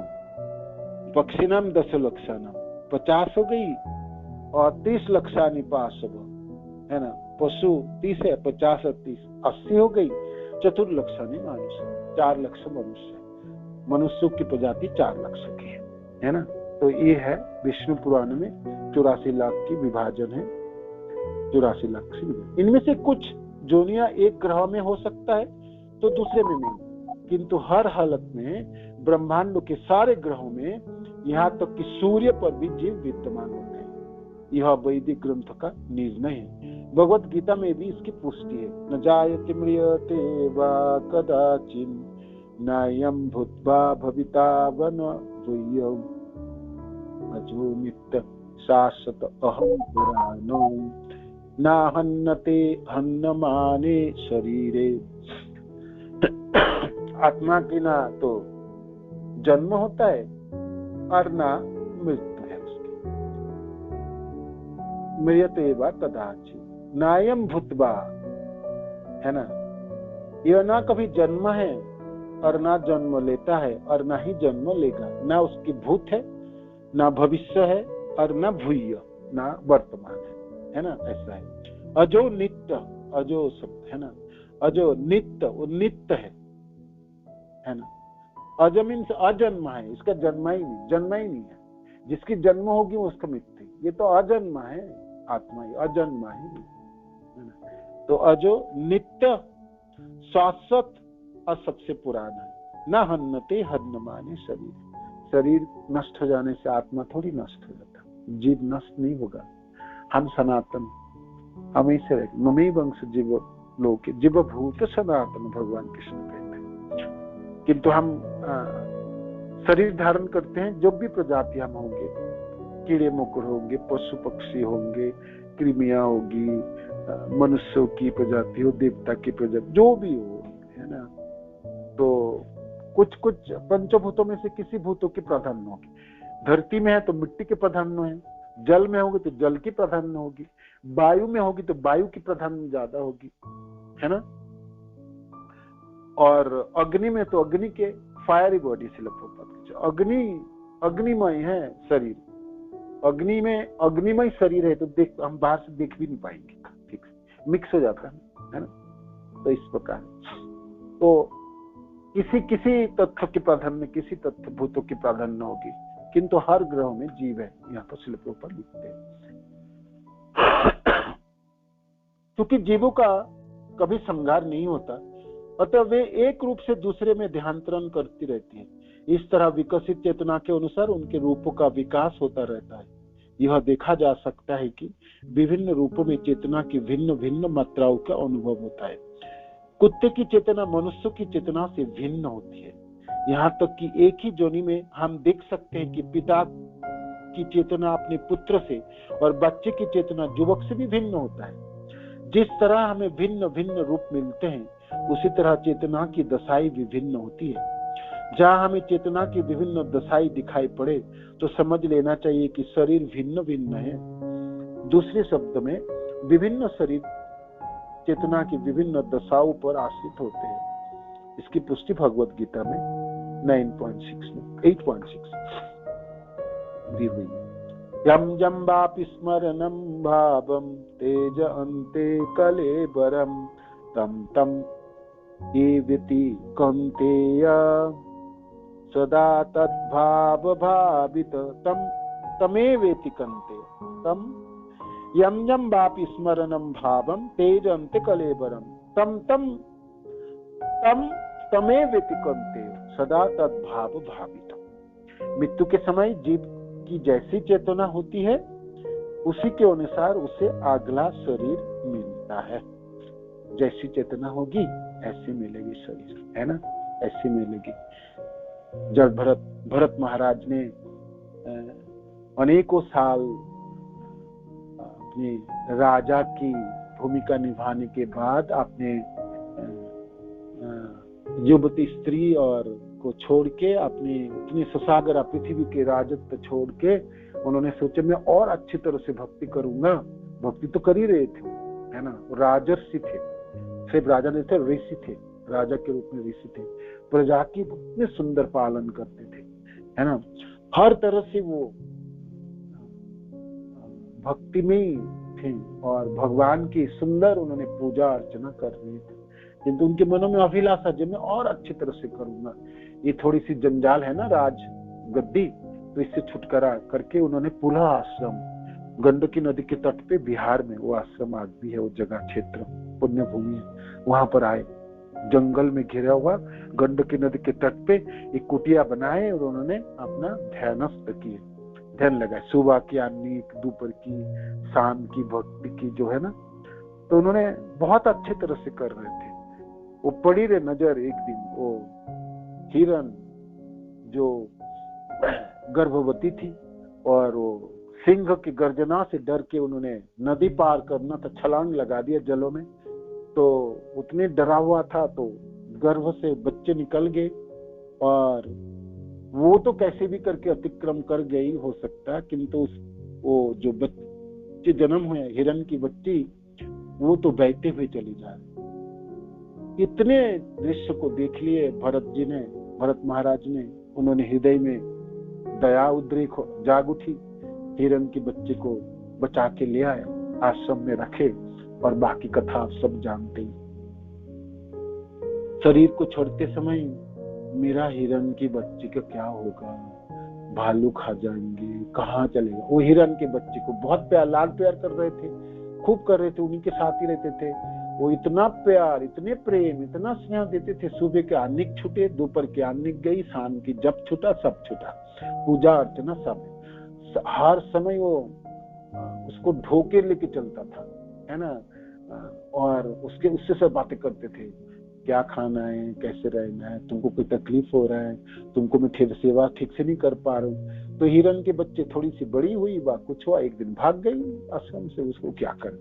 पक्षिनम 10 लक्षानम 50 हो गई, और 30 लक्षानि पाशव, है ना। पशु 30 है, 50 और 30 80 हो गई। चतुर्लक्षानि मनुष्य, 4 लक्ष मनुष्यों की प्रजाति 4 लक्ष की है ना। तो ये है विष्णु पुराण में 84 लाख की विभाजन है, 84 लाख से। इनमें से कुछ जोनियां एक ग्रह में हो सकता है तो दूसरे में नहीं, किंतु हर हालत में ब्रह्मांड के सारे ग्रहों में, यहाँ तक कि सूर्य पर भी जीव विद्यमान होते हैं। यह वैदिक ग्रंथ का निर्णय है। भगवत गीता में भी इसकी पुष्टि है। न जायते म्रियते वा कदाचिन नायं भूत्वा भविता वन भूयम् अजो नित्य शाश्वत अहं पुराणो न हन्नते हन्नमाने शरीरे। आत्मा की ना तो जन्म होता है और ना मृत्यु है उसकी। म्रियते वा कदाचित नायं भूत्वा, है ना, यह ना कभी जन्म है और ना जन्म लेता है और ना ही जन्म लेगा। ना उसकी भूत है, ना भविष्य है, और ना भूय, ना वर्तमान है ना, ऐसा है। अजो नित्य, अजो शब्द है ना, अजो नित्य, वो नित्य है ना। अज मीन्स अजन्म है, इसका जन्म ही नहीं है। जिसकी जन्म होगी उसका मृत्यु, ये तो अजन्म है, आत्मा ही अजन्म है। तो अजो नित्य शाश्वत और सबसे पुराना है। न हन्नते हन्नमाने शरीर नष्ट हो जाने से आत्मा थोड़ी नष्ट हो जाता, जीव नष्ट नहीं होगा। हम सनातन, हम ऐसे रहेंगे। ममे वंश जीव लोके जीव भूत सनातन, भगवान कृष्ण कहते हैं। किंतु हम शरीर धारण करते हैं, जो भी प्रजाति हम होंगे, कीड़े मकोड़ होंगे, पशु पक्षी होंगे, कृमियां होगी, मनुष्यों की प्रजाति हो, देवता की प्रजाति, जो भी हो, है ना। तो कुछ पंचभूतों में से किसी भूतों की प्राधान्य होगी। धरती में है तो मिट्टी के प्राधान्य है, जल में होगी तो जल की प्राधान्य होगी, वायु में होगी तो वायु की प्राधान्य ज्यादा होगी, है ना। और अग्नि में तो अग्नि के फायरी बॉडी से अग्निमय है शरीर। अग्नि में अग्निमय शरीर है तो हम बाहर से देख भी नहीं पाएंगे, ठीक मिक्स हो जाता है ना। तो इस प्रकार तो किसी तत्व की प्राधान्य, किसी तत्व भूतों की प्राधान्य होगी, किंतु हर ग्रह में जीव है, यहाँ पर श्रील प्रभुपाद लिखते हैं। क्योंकि जीवों का कभी संहार नहीं होता, अतः वे एक रूप से दूसरे में ध्यानांतरण करती रहती है। इस तरह विकसित चेतना के अनुसार उनके रूपों का विकास होता रहता है। यह देखा जा सकता है कि विभिन्न रूपों में चेतना की भिन्न भिन्न मात्राओं का अनुभव होता है। कुत्ते की चेतना मनुष्य की चेतना से भिन्न होती है। यहाँ तक कि एक ही जोनी में हम देख सकते हैं कि पिता की चेतना अपने पुत्र से और बच्चे की चेतना युवक से भी भिन्न होता है। जिस तरह हमें भिन्न भिन्न रूप मिलते हैं, उसी तरह चेतना की दशाएं भी भिन्न होती है। जहाँ हमें चेतना की विभिन्न दशाएं दिखाई पड़े तो समझ लेना चाहिए कि शरीर भिन्न भिन्न है। दूसरे शब्द में विभिन्न शरीर चेतना की विभिन्न दशाओं पर आश्रित होते हैं। इसकी पुष्टि भगवत गीता में 9.6 में 8.6 दी हुई है। यम जम वापि स्मरणं भावं तेज अन्ते कलेबरं तम तम एवेति कौन्तेय सदा तद्भाव भावित तम तमेवेति कौन्तेय तम यम यम वापि स्मरणं भावं तेज अन्ते कलेबरं तम तम तम तमेवेति कौन्तेय सदा तद्भाव भावित। मृत्यु के समय जीव की जैसी चेतना होती है उसी के अनुसार उसे अगला शरीर मिलता है। जैसी चेतना होगी ऐसी मिलेगी शरीर, है ना, ऐसी मिलेगी। जब भरत महाराज ने अनेकों साल अपनी राजा की भूमिका निभाने के बाद अपने युवती स्त्री और को छोड़ के अपनी सुसागरा पृथ्वी के राजत्व छोड़ के उन्होंने सोचा मैं और अच्छी तरह से भक्ति करूंगा। भक्ति तो कर ही रहे थे, है ना, राजर्षि थे, सिर्फ राजा नहीं थे, ऋषि थे, राजा के रूप में ऋषि थे, प्रजा की इतने सुंदर पालन करते थे, है ना, हर तरह से वो भक्ति में थे और भगवान की सुंदर उन्होंने पूजा अर्चना कर रहे थे। किंतु उनके मनों में अभिलाषा जो मैं और अच्छी तरह से करूंगा। ये थोड़ी सी जंजाल है ना राज गद्दी, तो इससे छुटकारा करके उन्होंने पुनः आश्रम गंडकी नदी के तट पे बिहार में वो आश्रम आज भी है, वो जगह क्षेत्र पुण्य भूमि है, वहां पर आए। जंगल में घिरा हुआ गंडकी नदी के तट पे एक कुटिया बनाए और उन्होंने अपना ध्यानस्थ किए, ध्यान लगाए। सुबह की आन्निक, दोपहर की, शाम की भक्ति की जो है ना, तो उन्होंने बहुत अच्छे तरह से कर रहे थे। वो पड़ी रहे नजर एक दिन वो हिरन जो गर्भवती थी और वो सिंह की गर्जना से डर के उन्होंने नदी पार करना था, छलांग लगा दिया जलों में। तो उतने डरा हुआ था तो गर्भ से बच्चे निकल गए और वो तो कैसे भी करके अतिक्रम कर गई हो सकता है, किंतु वो जो बच्चे जन्म हुए हिरन की बच्ची वो तो बहते हुए चली जा रही। इतने दृश्य को देख लिए भरत महाराज ने, उन्होंने हृदय में दया उद्रेक जाग उठी, हिरन की बच्चे को बचा के ले आए, आश्रम में रखे और बाकी कथा आप सब जानते हैं। शरीर को छोड़ते समय मेरा हिरन की बच्चे का क्या होगा, भालू खा जाएंगे, कहाँ चलेगा। वो हिरन के बच्चे को बहुत प्यार लाड प्यार कर रहे थे, खूब कर रहे थे, उन्हीं के साथ ही रहते थे। वो इतना प्यार, इतने प्रेम, इतना स्नेह देते थे। सुबह के आन्निक छूटे, दोपहर के आन्निक गई, शाम की जब छूटा सब छूटा, पूजा अर्चना सब, हर समय वो उसको ढोके लेके चलता था, है ना, और उससे सब बातें करते थे, क्या खाना है, कैसे रहना है, तुमको कोई तकलीफ हो रहा है, तुमको मैं सेवा ठीक से नहीं कर पा रहा हूँ। तो हिरन के बच्चे थोड़ी सी बड़ी हुई, बात कुछ हुआ, एक दिन भाग गई आश्रम से, उसको क्या करना।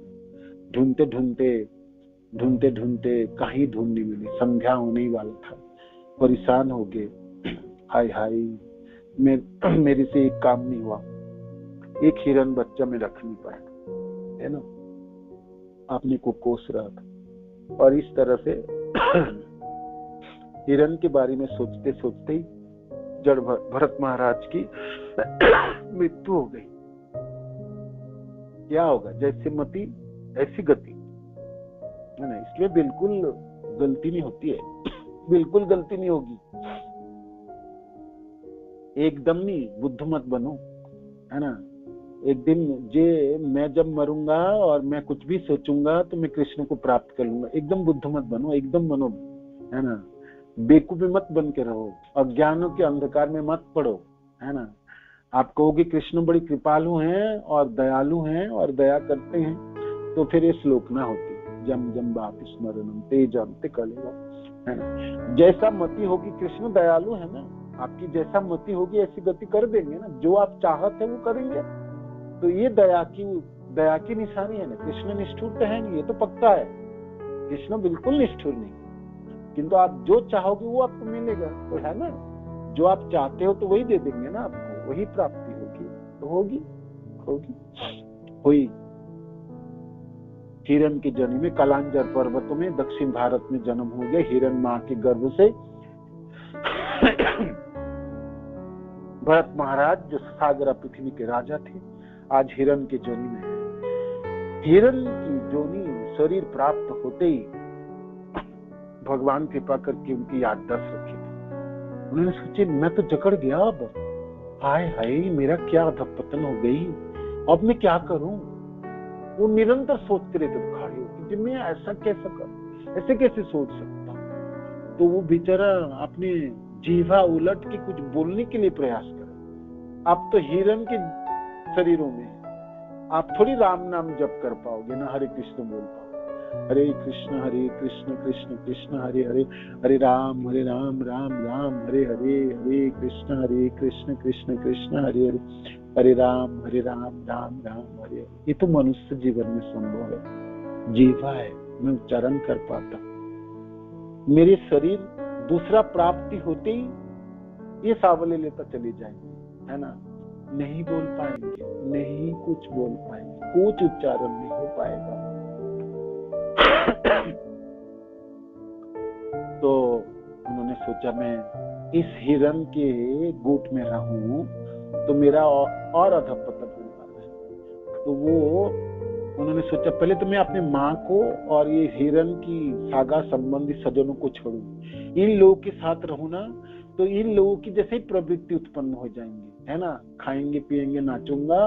ढूंढते ढूंढते कहीं ढूंढ नहीं मिली, संध्या होने ही वाला था, परेशान हो गए, हाय हाय मेरे से एक काम नहीं हुआ, एक हिरन बच्चा में रख नहीं पाया, है ना, अपने को कोस रहा था। और इस तरह से हिरन के बारे में सोचते सोचते ही जड़ भरत महाराज की मृत्यु हो गई। क्या होगा, जैसे मति ऐसी गति, है ना, इसलिए बिल्कुल गलती नहीं होती है, बिल्कुल गलती नहीं होगी, एकदम नहीं, बुद्ध मत बनो, है ना। एक दिन मैं जब मरूंगा और मैं कुछ भी सोचूंगा तो मैं कृष्ण को प्राप्त कर लूंगा, एकदम बुद्ध मत बनो, एकदम बनो, है ना, बेवकूफी मत बन के रहो, अज्ञानों के अंधकार में मत पड़ो, है ना। आप कहोगे कृष्ण बड़ी कृपालु हैं और दयालु हैं और दया करते हैं, तो फिर ये श्लोक ना होती, जम जम वापि स्मरणं तेजं ते कलेबरं, है ना। जैसा मति होगी, कृष्ण दयालु है ना, आपकी जैसा मति होगी ऐसी गति कर देंगे ना, जो आप चाहते हैं वो करेंगे। तो ये दया की निशानी है ना। कृष्ण निष्ठुर तो है नहीं, ये तो पक्का है, कृष्ण बिल्कुल निष्ठुर नहीं, किंतु आप जो चाहोगे वो आपको मिलेगा, तो है ना, जो आप चाहते हो तो वही दे देंगे ना आपको, वही प्राप्ति होगी, तो होगी हुई। हिरण की जनी में कलांजर पर्वतों में दक्षिण भारत में जन्म हो गया हिरण मां के गर्भ से। भरत महाराज जो सागरा पृथ्वी के राजा थे आज हिरण के जोनी में है। हिरण की जोनी शरीर प्राप्त होते ही भगवान कृपा करके उनकी याददाश्त रखी थी। उन्होंने सोचे मैं तो जकड़ गया, अब हाय हाय मेरा क्या अधपतन हो गई, अब मैं क्या करूं। वो निरंतर सोचते रहते खड़े होकर मैं ऐसा कैसा कर, ऐसे कैसे सोच सकता हूं। तो वो बेचारा अपने जीवा उलट के कुछ बोलने के लिए प्रयास करे। आप तो हिरण के शरीरों में आप थोड़ी राम नाम जप कर पाओगे ना, हरे कृष्ण बोल पाओगे। हरे कृष्ण कृष्ण कृष्ण हरे हरे, हरे राम राम राम हरे हरे, हरे कृष्ण कृष्ण कृष्ण हरे हरे, हरे राम राम राम हरे। ये तो मनुष्य जीवन में संभव है, जीवा है, मैं उच्चारण कर पाता। मेरे शरीर दूसरा प्राप्ति होते ही ये सावले लेता चले जाएंगे, है ना, नहीं बोल पाएंगे, नहीं कुछ बोल पाएंगे, कुछ उच्चारण नहीं हो पाएगा। तो उन्होंने सोचा मैं इस हिरण के गुट में रहूं तो मेरा और अधपतन होगा। तो वो उन्होंने सोचा पहले तो मैं अपने माँ को और ये हिरण की सागा संबंधी सज्जनों को छोड़ूं, इन लोगों के साथ रहूं ना तो इन लोगों की जैसे ही प्रवृत्ति उत्पन्न हो जाएंगी, है ना, खाएंगे पिएंगे नाचूंगा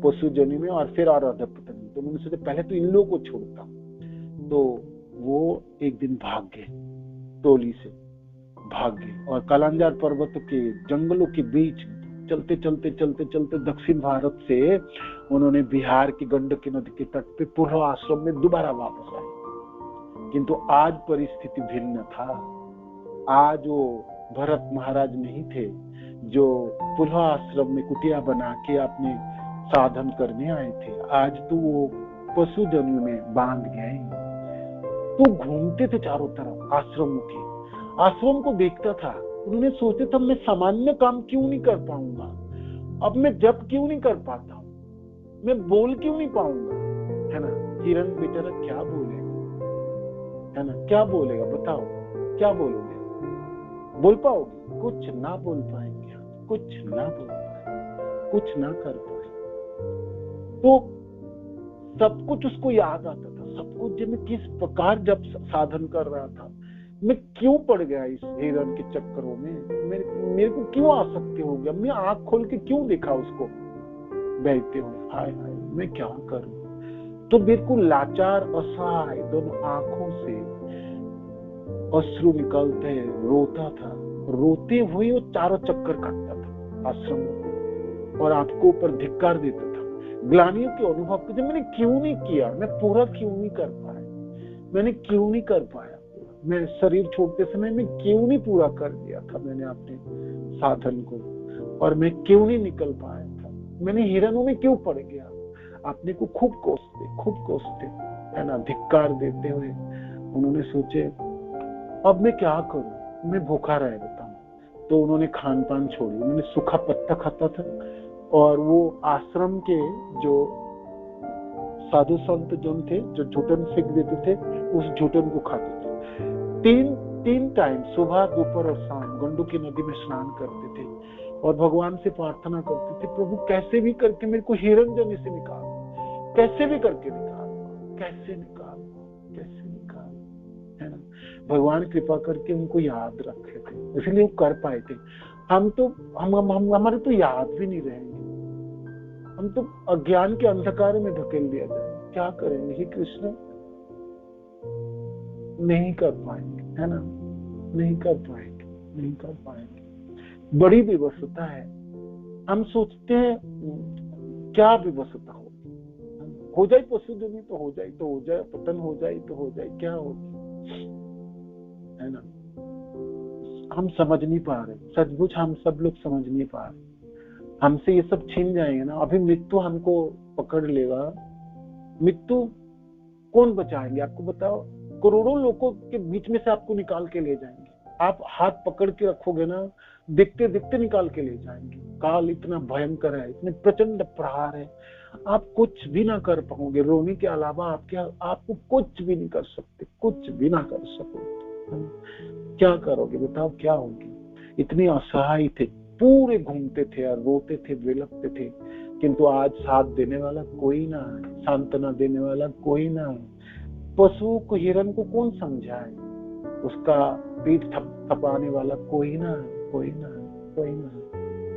पशु जनी में और फिर और अधपतन। तो उन्होंने सोचा पहले तो इन लोगों को छोड़ता। तो वो एक दिन भाग गए, टोली से भाग गए और कलांजार पर्वत के जंगलों के बीच चलते चलते चलते चलते दक्षिण भारत से उन्होंने बिहार की गंडकी नदी के तट पे पुलह आश्रम में दोबारा वापस आए। किंतु आज परिस्थिति भिन्न था। आज वो भरत महाराज नहीं थे जो पुलह आश्रम में कुटिया बना के अपने साधन करने आए थे। आज तो वो पशु जन्म में बांध गए। तो घूमते थे चारों तरफ आश्रमों के, आश्रम को देखता था। उन्होंने सोचे था मैं सामान्य काम क्यों नहीं कर पाऊंगा, अब मैं जप क्यों नहीं कर पाता हूँ, मैं बोल क्यों नहीं पाऊंगा, है ना। हिरण बेचारा क्या बोलेगा, है ना, क्या बोलेगा बताओ, क्या बोलोगे, बोल पाओगे, कुछ ना बोल पाएंगे, कुछ ना बोल पाएंगे, कुछ ना कर पाएंगे। तो सब कुछ उसको याद आता था, सब कुछ जो मैं किस प्रकार जब साधन कर रहा था, मैं क्यों पड़ गया इस हिरण के चक्करों में, मेरे को क्यों आसक्ति हो गया, मैं आंख खोल के क्यों देखा उसको बहते हुए, हाय हाय मैं क्या करूं। तो बिल्कुल लाचार असहाय दोनों आंखों से अश्रु निकलते, रोता था। रोते हुए वो चारों चक्कर काटता था आश्रम में और आपको ऊपर धिक्कार देता था। ग्लानियों के अनुभव को मैंने क्यों नहीं किया, मैं पूरा क्यों नहीं कर पाया, मैंने क्यों नहीं कर पाया, मैं शरीर छोड़ते समय में क्यों नहीं पूरा कर दिया था मैंने अपने साधन को, और मैं क्यों नहीं निकल पाया था, मैंने हिरणों में क्यों पड़ गया। अपने को खूब कोसते, है ना, धिक्कार देते हुए उन्होंने सोचे अब मैं क्या करूं, मैं भूखा रह जाता हूं। तो उन्होंने खान पान छोड़ी, उन्होंने सूखा पत्ता खाता था और वो आश्रम के जो साधु संत जन थे जो झूठन फेंक देते थे उस झूठन को खाते थे। तीन टाइम सुबह दोपहर और शाम गंडकी नदी में स्नान करते थे और भगवान से प्रार्थना करते थे प्रभु कैसे भी करके मेरे को हिरण जनी से निकाल, कैसे भी करके निकाल, कैसे निकाल, है ना। भगवान कृपा करके उनको याद रखे थे इसलिए वो कर पाए थे। हम तो हमारे तो याद भी नहीं रहेंगे, हम तो अज्ञान के अंधकार में धकेल दिया जाए, क्या करेंगे। हे कृष्ण नहीं कर पाएंगे, है ना, नहीं कर पाएंगे। बड़ी विवशता है। हम सोचते हैं क्या विवशता हो जाए, पशु जमी तो हो जाए, पतन हो जाए तो हो जाए, क्या होगा, है ना। हम समझ नहीं पा रहे, सचमुच हम सब लोग समझ नहीं पा रहे। हमसे ये सब छीन जाएंगे ना, अभी मृत्यु हमको पकड़ लेगा, मृत्यु कौन बचाएंगे आपको बताओ। करोड़ों लोगों के बीच में से आपको निकाल के ले जाएंगे, आप हाथ पकड़ के रखोगे ना, देखते देखते निकाल के ले जाएंगे। काल इतना भयंकर है, इतने प्रचंड प्रहार है, आप कुछ भी ना कर पाओगे, रोने के अलावा आपको कुछ भी नहीं कर सकते, कुछ भी ना कर सकोगे। क्या करोगे बताओ, क्या होगी? इतनी असहाय थे, पूरे घूमते थे और रोते थे, विलपते थे, किंतु आज साथ देने वाला कोई ना है, सांत्वना देने वाला कोई ना है। पशु को, हिरण को कौन समझाए? उसका पीठ थपथपाने वाला कोई ना है, कोई ना है, कोई ना है,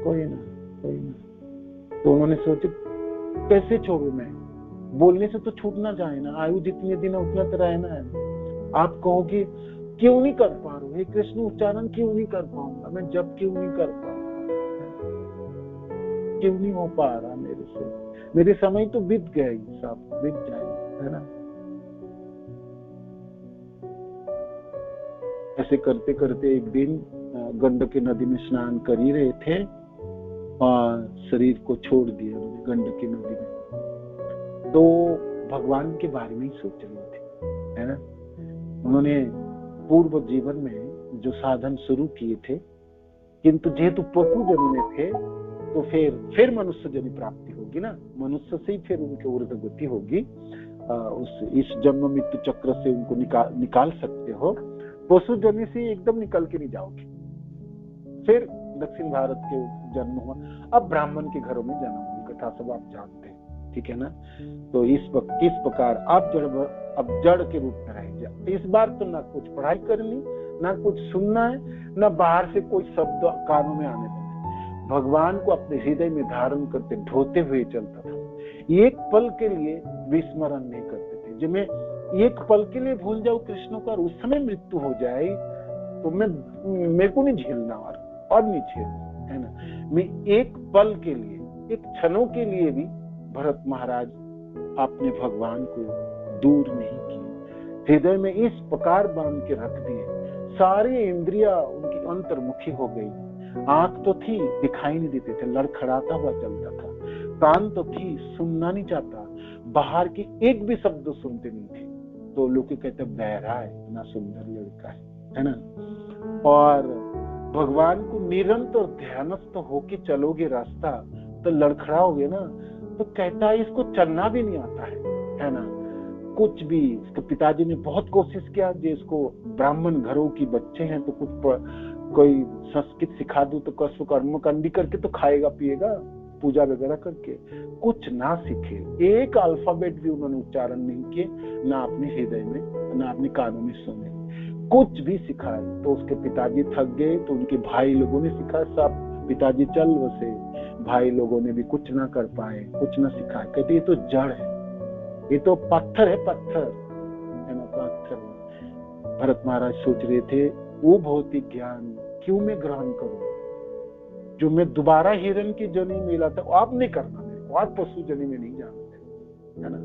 कोई ना, कोई ना। तो उन्होंने सोचा कैसे छोड़ू मैं, बोलने से तो छूट ना जाए ना, आयु जितने दिन है उतना तो रहना है। आप कहोगे क्यों नहीं कर पा रहा हूँ, हे कृष्ण उच्चारण क्यों नहीं कर पाऊंगा मैं, जब क्यों नहीं कर पाऊंगा, क्यों नहीं हो पा रहा मेरे से, मेरे समय तो बीत गए, सब बीत जाए, है ना। ऐसे करते करते एक दिन गंडकी नदी में स्नान कर ही रहे थे और शरीर को छोड़ दिया उन्होंने गंडकी नदी में। तो भगवान के बारे में ही सोच रहे थे, है ना। उन्होंने पूर्व जीवन में जो साधन शुरू किए थे, किंतु जेहेतु पशु जन्म में थे तो फिर मनुष्य जन्म प्राप्ति होगी ना, मनुष्य से ही फिर उनकी ऊर्ध्व गति होगी। इस जन्म मृत्यु चक्र से उनको निकाल सकते हो, पशु जन्म से एकदम निकल के नहीं जाओगे। फिर दक्षिण भारत के जन्म हुआ, अब ब्राह्मण के घरों में जन्म हुई, कथा सब आप जानते हैं, ठीक है ना। तो किस प्रकार आप जड़ के रूप में रह जाए। इस बार तो ना कुछ पढ़ाई करनी, ना कुछ सुनना है, ना बाहर से कोई शब्द कानों में आने देना, भगवान को अपने हृदय में धारण करते ढोते हुए चलता था। एक पल के लिए विस्मरण नहीं करते थे। जब मैं एक पल के लिए भूल जाऊं कृष्ण का, उस समय मृत्यु हो जाए तो मेरे को नहीं झेलना और नहीं झेलना, है ना। मैं एक पल के लिए, एक क्षणों के लिए भी भरत महाराज आपने भगवान को दूर नहीं किए, हृदय में इस प्रकार बांध के रख दिए। सारी इंद्रियां उनकी अंतर्मुखी हो गई। आंख तो थी, दिखाई नहीं देते थे, लड़खड़ाता हुआ चलता था। कान तो थी, सुनना नहीं चाहता, बाहर के एक भी शब्द सुनते नहीं थे। तो लोग कहते बहरा है ना, सुंदर लड़का है ना। और भगवान को निरंतर ध्यानस्थ होके चलोगे रास्ता तो लड़खड़ाओगे ना, तो कहता है इसको चलना भी नहीं आता है ना। कुछ भी, इसके पिताजी ने बहुत कोशिश किया, जो इसको ब्राह्मण घरों की बच्चे हैं तो कुछ कोई संस्कृत सिखा दूं तो कसु कर्मकांडी करके तो खाएगा पिएगा, पूजा वगैरह करके, कुछ ना सीखे। एक अल्फाबेट भी उन्होंने उच्चारण नहीं किए, ना अपने हृदय में ना अपने कानों में सुने, कुछ भी सिखाए। तो उसके पिताजी थक गए, तो उनके भाई लोगों ने सिखा, सब पिताजी चल बसे, भाई लोगों ने भी कुछ ना कर पाए, कुछ ना सिखाए। कहते ये तो जड़ है, ये तो पत्थर है, पत्थर है ना, पत्थर। भरत महाराज सोच रहे थे वो भौतिक ज्ञान क्यों मैं ग्रहण करूं, जो मैं दोबारा हिरण की जनी मिला था आप नहीं करना, मेरे को आज पशु जनी में नहीं जाना, है ना।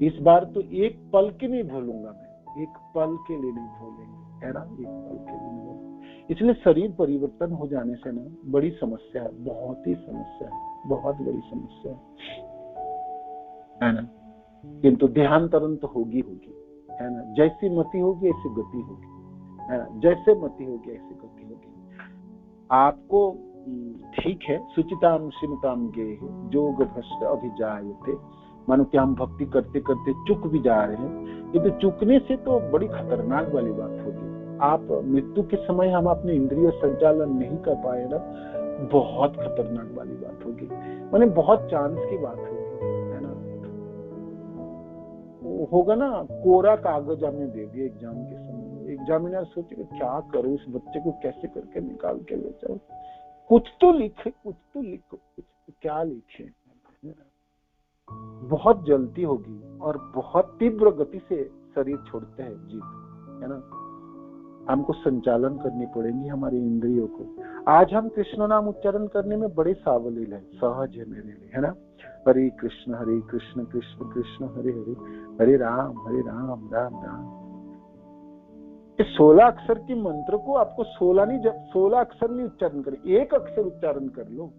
इस बार तो एक पल के नहीं भूलूंगा मैं, एक पल के लिए नहीं भूलेंगे, है ना, एक पल के लिए नहीं। इसलिए शरीर परिवर्तन हो जाने से ना बड़ी समस्या है, बहुत ही समस्या है, बहुत बड़ी समस्या है ना। किंतु देहांतरण तो होगी, है ना। जैसी मति होगी ऐसी गति होगी, है ना, जैसे मति होगी ऐसी गति होगी। आपको ठीक है, सुचिताम सिमताम गे जोग भ्रष्ट अभिजायते, मानो कि हम भक्ति करते करते चुक भी जा रहे हैं, किंतु चुकने से तो बड़ी खतरनाक वाली बात होगी। आप मृत्यु के समय हम अपने इंद्रिय संचालन नहीं कर पाए ना, बहुत खतरनाक वाली बात होगी, माने बहुत चांस की बात होगी, है ना। होगा ना, कोरा कागज हमें दे दिए एग्जाम के समय, एग्जामिनर सोचेगा क्या करूं, इस बच्चे को कैसे करके निकाल के ले जाऊं, कुछ तो लिखे, कुछ तो लिखो, कुछ तो क्या लिखे। बहुत जल्दी होगी और बहुत तीव्र गति से शरीर छोड़ते हैं जीव, है ना। हमको संचालन करनी पड़ेगी हमारी इंद्रियों को। आज हम कृष्ण नाम उच्चारण करने में बड़े सावलील है, सहज है मेरे लिए, है ना। हरे कृष्ण कृष्ण कृष्ण हरे हरे, हरे राम राम राम। इस 16 अक्षर की मंत्र को आपको 16 अक्षर नहीं उच्चारण करें, एक अक्षर उच्चारण कर लो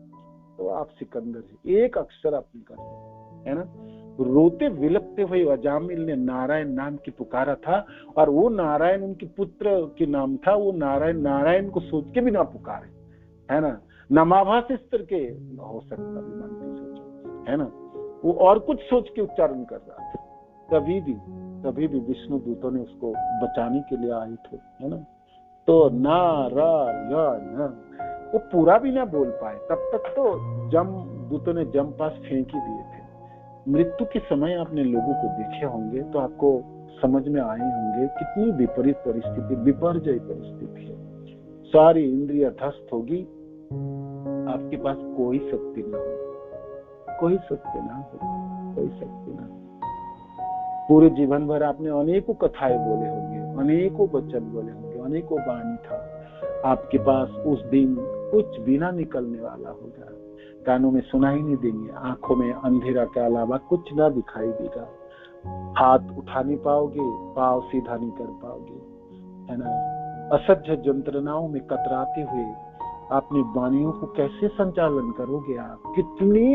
तो आप सिकंदर है। एक अक्षर आपने कर लो, है ना। रोते विलपते हुए अजामिल ने नारायण नाम की पुकारा था, और वो नारायण उनके पुत्र के नाम था। वो नारायण को सोच के भी ना पुकारे, है ना। नमाभास स्तर के हो सकता, है ना। वो और कुछ सोच के उच्चारण कर रहा था। तभी भी विष्णु दूतों ने उसको बचाने के लिए आए थे, है ना। तो नारायण वो पूरा भी ना बोल पाए, तब तक तो दूतों ने जम पास फेंक ही दिए थे। मृत्यु के समय आपने लोगों को देखे होंगे तो आपको समझ में आए होंगे कितनी विपरीत परिस्थिति, विपर्जय परिस्थिति है। सारी इंद्रियां ध्वस्त होगी, आपके पास कोई शक्ति ना हो, कोई शक्ति ना हो, कोई शक्ति ना हो। पूरे जीवन भर आपने अनेकों कथाएं बोले होंगे, अनेकों वचन बोले होंगे, अनेकों वाणी था, आपके पास उस दिन कुछ भी ना निकलने वाला होगा। कानों में सुनाई नहीं देंगे, आंखों में अंधेरा के अलावा कुछ ना दिखाई देगा, हाथ उठा नहीं पाओगे, पांव सीधा नहीं कर पाओगे, है ना। असह्य यंत्रणाओं में कतराते हुए अपनी वाणियों को कैसे संचालन करोगे आप? कितनी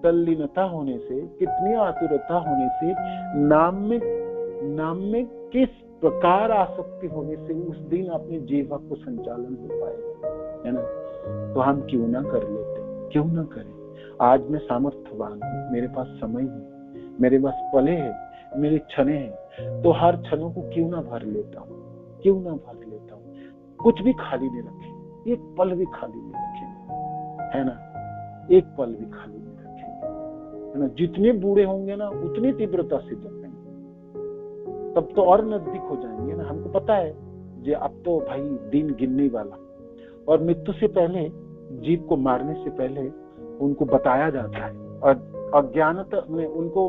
तल्लीनता होने से, कितनी आतुरता होने से, नाम में किस प्रकार आसक्ति होने से उस दिन अपने जीवा को संचालन हो पाएगा, है ना। तो हम क्यों ना कर लेते, क्यों ना करें। आज मैं सामर्थ्यवान हूँ, मेरे पास समय है, मेरे पास पले है, मेरे क्षणे हैं, तो हर क्षणों को क्यों ना भर लेता हूँ, क्यों ना भर लेता हूँ। कुछ भी खाली नहीं रखें, एक पल भी खाली नहीं रखेंगे, है ना, एक पल भी खाली नहीं रखेंगे, है ना। जितने बूढ़े होंगे ना उतनी तीव्रता से जपेंगे, तब तो और नजदीक हो जाएंगे ना। हमको पता है जे अब तो भाई दिन गिनने वाला, और मृत्यु से पहले, जीव को मारने से पहले उनको बताया जाता है, और अज्ञानता में उनको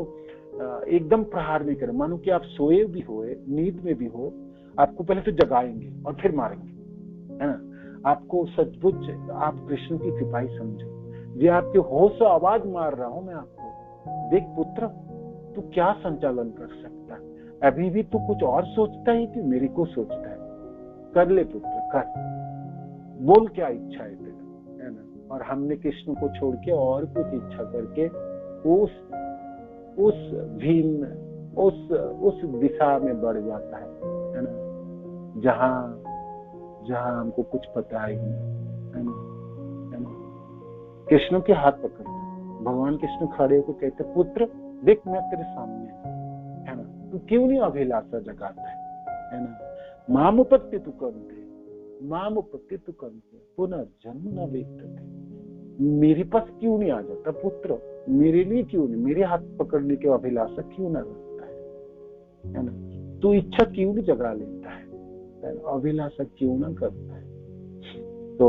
एकदम प्रहार नहीं करें। मानो कि आप सोए भी हो, नींद में भी हो, आपको पहले तो जगाएंगे और फिर मारेंगे, है ना। आपको सचमुच आप कृष्ण की कृपा ही समझो, ये आपके होश आवाज मार रहा हूं मैं आपको, देख पुत्र तू क्या संचालन कर सकता है, अभी भी तू कुछ और सोचता है कि मेरे को सोचता है, कर ले पुत्र कर, बोल क्या इच्छा है तेरा, है ना। और हमने कृष्ण को छोड़ के और कुछ इच्छा करके उस दिशा में बढ़ जाता है ना, जहां हमको कुछ पता ही नहीं, है ना। कृष्ण के हाथ पकड़ भगवान कृष्ण खड़े होकर कहते पुत्र देख मैं तेरे सामने, है ना, तू क्यों नहीं अभिलाषा जगाता है ना। मामुपत्ति तू करते, मामुपत्ति तू करते, पुनर्जन्म न वेत्तते, मेरे पास क्यों नहीं आ जाता पुत्र, मेरे लिए क्यों नहीं, मेरे हाथ पकड़ने के अभिलाषा क्यों ना रखता है ना। तू इच्छा क्यों नहीं जगा लेता है, अभिलाषा क्यों ना करता है। तो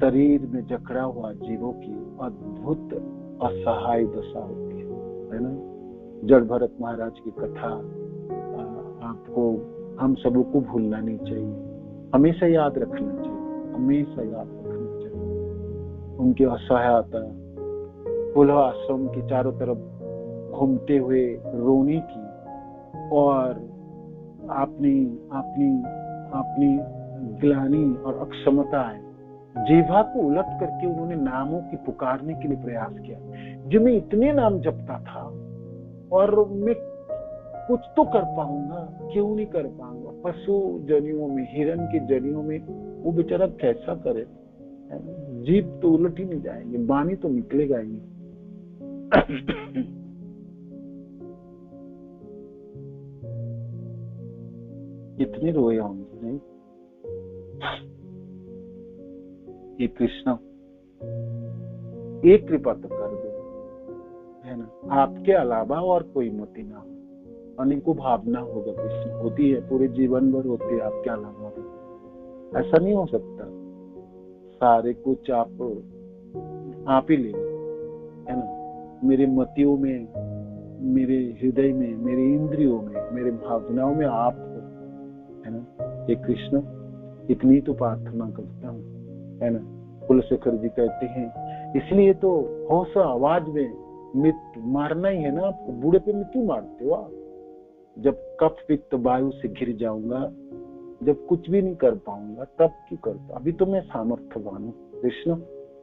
शरीर में जकड़ा हुआ जीवों की अद्भुत असहाय दशा होती है ना। जड़ भरत महाराज की कथा आपको, हम सबों को भूलना नहीं चाहिए, हमेशा याद रखना चाहिए, हमेशा याद रखना चाहिए। उनकी असहायता, पुलह आश्रम के चारों तरफ घूमते हुए रोने की, और अपनी ग्लानि और अक्षमताएं, जीवा को उलट करके उन्होंने नामों की पुकारने के लिए प्रयास किया। जो मैं इतने नाम जपता था और मैं कुछ तो कर पाऊंगा, क्यों नहीं कर पाऊंगा। पशु जनियों में, हिरण के जनियों में वो बेचारा कैसा करे, जीव तो उलट ही नहीं जाएंगे, वाणी तो निकलेगा ही। कितने रोए होंगे नहीं। ये कृष्ण एक कृपा तो कर दो, है ना, आपके अलावा और कोई मति ना हो। अनेकों भावना होगा कृष्ण, होती है पूरे जीवन भर होती है आपके अलावा भी, ऐसा नहीं हो सकता। सारे कुछ आप ही ले, है ना। मेरे मतियों में, मेरे हृदय में, मेरे इंद्रियों में, मेरे भावनाओं में आप हो, है ना। ये कृष्ण इतनी तो प्रार्थना करता हूँ, है ना। कुलशेखर जी कहते हैं इसलिए तो होश आवाज में मृत्यु मारना ही है ना आपको। बूढ़े पे मृत्यु मारते हो आप, जब कफ पित्त वायु से घिर जाऊंगा, जब कुछ भी नहीं कर पाऊंगा, तब क्यों करता। अभी तो मैं सामर्थ्यवान हूँ कृष्ण,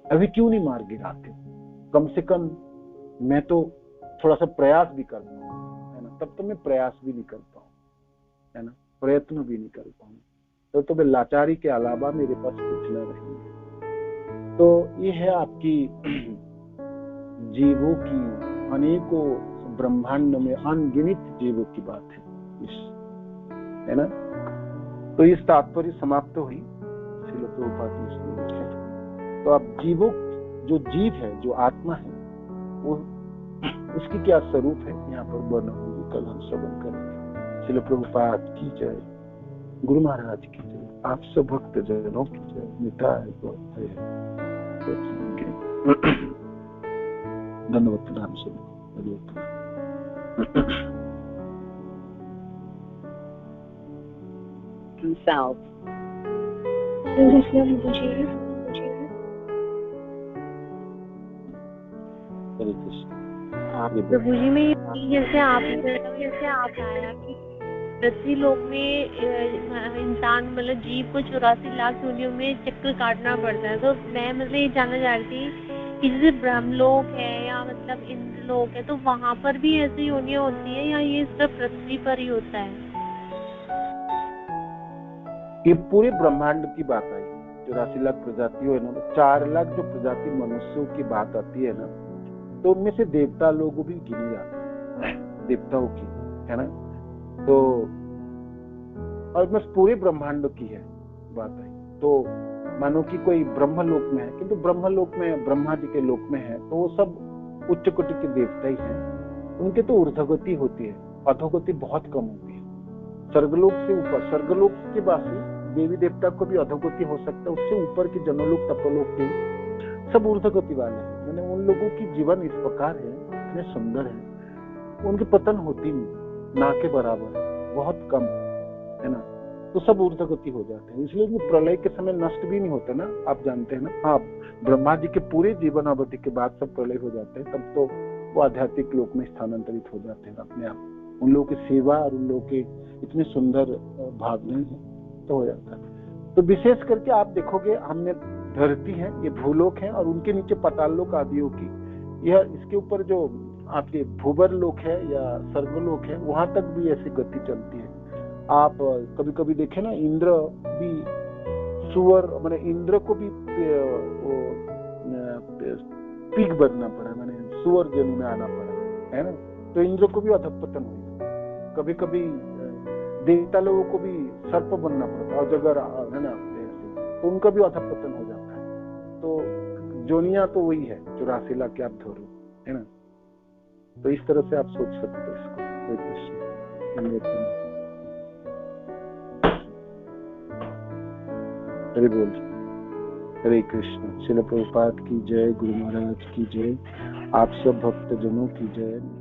अभी क्यों नहीं मार गिराते। कम से कम मैं तो थोड़ा सा प्रयास भी कर पाऊँ, है ना। तब तो मैं प्रयास भी नहीं कर पाऊँ, है ना, प्रयत्न भी नहीं कर पाऊँ, तो मैं लाचारी के अलावा मेरे पास कुछ न रहेंगे। तो ये है आपकी जीवों की, अनेकों ब्रह्मांड में अनगिनत जीवों की बात है, है ना। तो इस तात्पर्य समाप्त हुई श्रील प्रभुपाद ने इसमें लिखे। तो अब जीवों, जो जीव है, जो आत्मा है, वो उसकी क्या स्वरूप है यहाँ पर वर्णन होगी, कल हम श्रवण करेंगे। श्रील प्रभुपाद की जय, गुरु महाराज की जय, आप सब भक्त जनों की जय, निताय गौर जय। धन्यवाद प्रणाम सब। himself. प्रभु जी में जैसे आप बताया कि पृथ्वी लोक में इंसान मतलब जीव को 84 लाख योनियों में चक्र काटना पड़ता है। तो मैं मतलब ये जानना चाह रही थी कि जैसे ब्रह्मलोक है या मतलब इंद्रलोक है, तो वहाँ पर भी ऐसी योनियां होती है या ये सिर्फ पृथ्वी पर ही होता है? ये पूरे ब्रह्मांड की बात आई, 84 लाख प्रजातियों है ना, 4 लाख जो प्रजाति मनुष्यों की बात आती है ना, तो उनमें से देवता लोग भी गिने जाते हैं, देवताओं की, है ना। तो और बस पूरे ब्रह्मांड की है बात आई। तो मानो कि कोई ब्रह्मलोक में है, किंतु ब्रह्मलोक में ब्रह्मा जी के लोक में है, तो वो सब उच्च कोटि के देवता ही हैं। उनके तो ऊर्ध्वगति होती है, अधोगति बहुत कम होती है। स्वर्गलोक से ऊपर, स्वर्गलोक के वासी देवी देवता को भी अधोगति हो सकता है, उससे ऊपर के जनलोक तपोलोक के सब ऊर्ध्वगति वाले हैं। मैंने उन लोगों की जीवन इस प्रकार है, इतने सुंदर है, उनकी पतन होती नहीं, ना के बराबर है, बहुत कम है ना। तो सब ऊर्ध्वगति हो जाते हैं, इसलिए प्रलय के समय नष्ट भी नहीं होता ना, आप जानते हैं ना। हाँ, ब्रह्मा जी के पूरे जीवन अवधि के बाद सब प्रलय हो जाते हैं, तब तो वो आध्यात्मिक लोक में स्थानांतरित हो जाते हैं अपने आप। उन लोगों की सेवा और उन लोगों के इतने सुंदर भाव नहीं है, तो हो जाता है। तो विशेष करके आप देखोगे, हमने धरती है, ये भूलोक है, और उनके नीचे पाताल लोक आदियों की, यह इसके ऊपर जो आपके भूवर लोक है या स्वर्गलोक है, वहां तक भी ऐसी गति चलती है। आप कभी कभी देखे ना, इंद्र भी सुअर, मैंने इंद्र को भी पिग बनना पड़ा, मैंने सुअर जन्म में आना पड़ा, है ना। तो इंद्र को भी अधपतन हुई। कभी कभी देवता लोगों को भी सर्प बनना पड़ता है, अजगर, है ना, तो उनका भी अधपतन हो जाता है। तो जोनिया तो वही है, 84 लाख के आप धरो, है ना। तो इस तरह से आप सोच सकते हो इसको। हरे बोल, हरे कृष्ण। श्रील प्रभुपाद की जय, गुरु महाराज की जय, आप सब भक्त जनों की जय।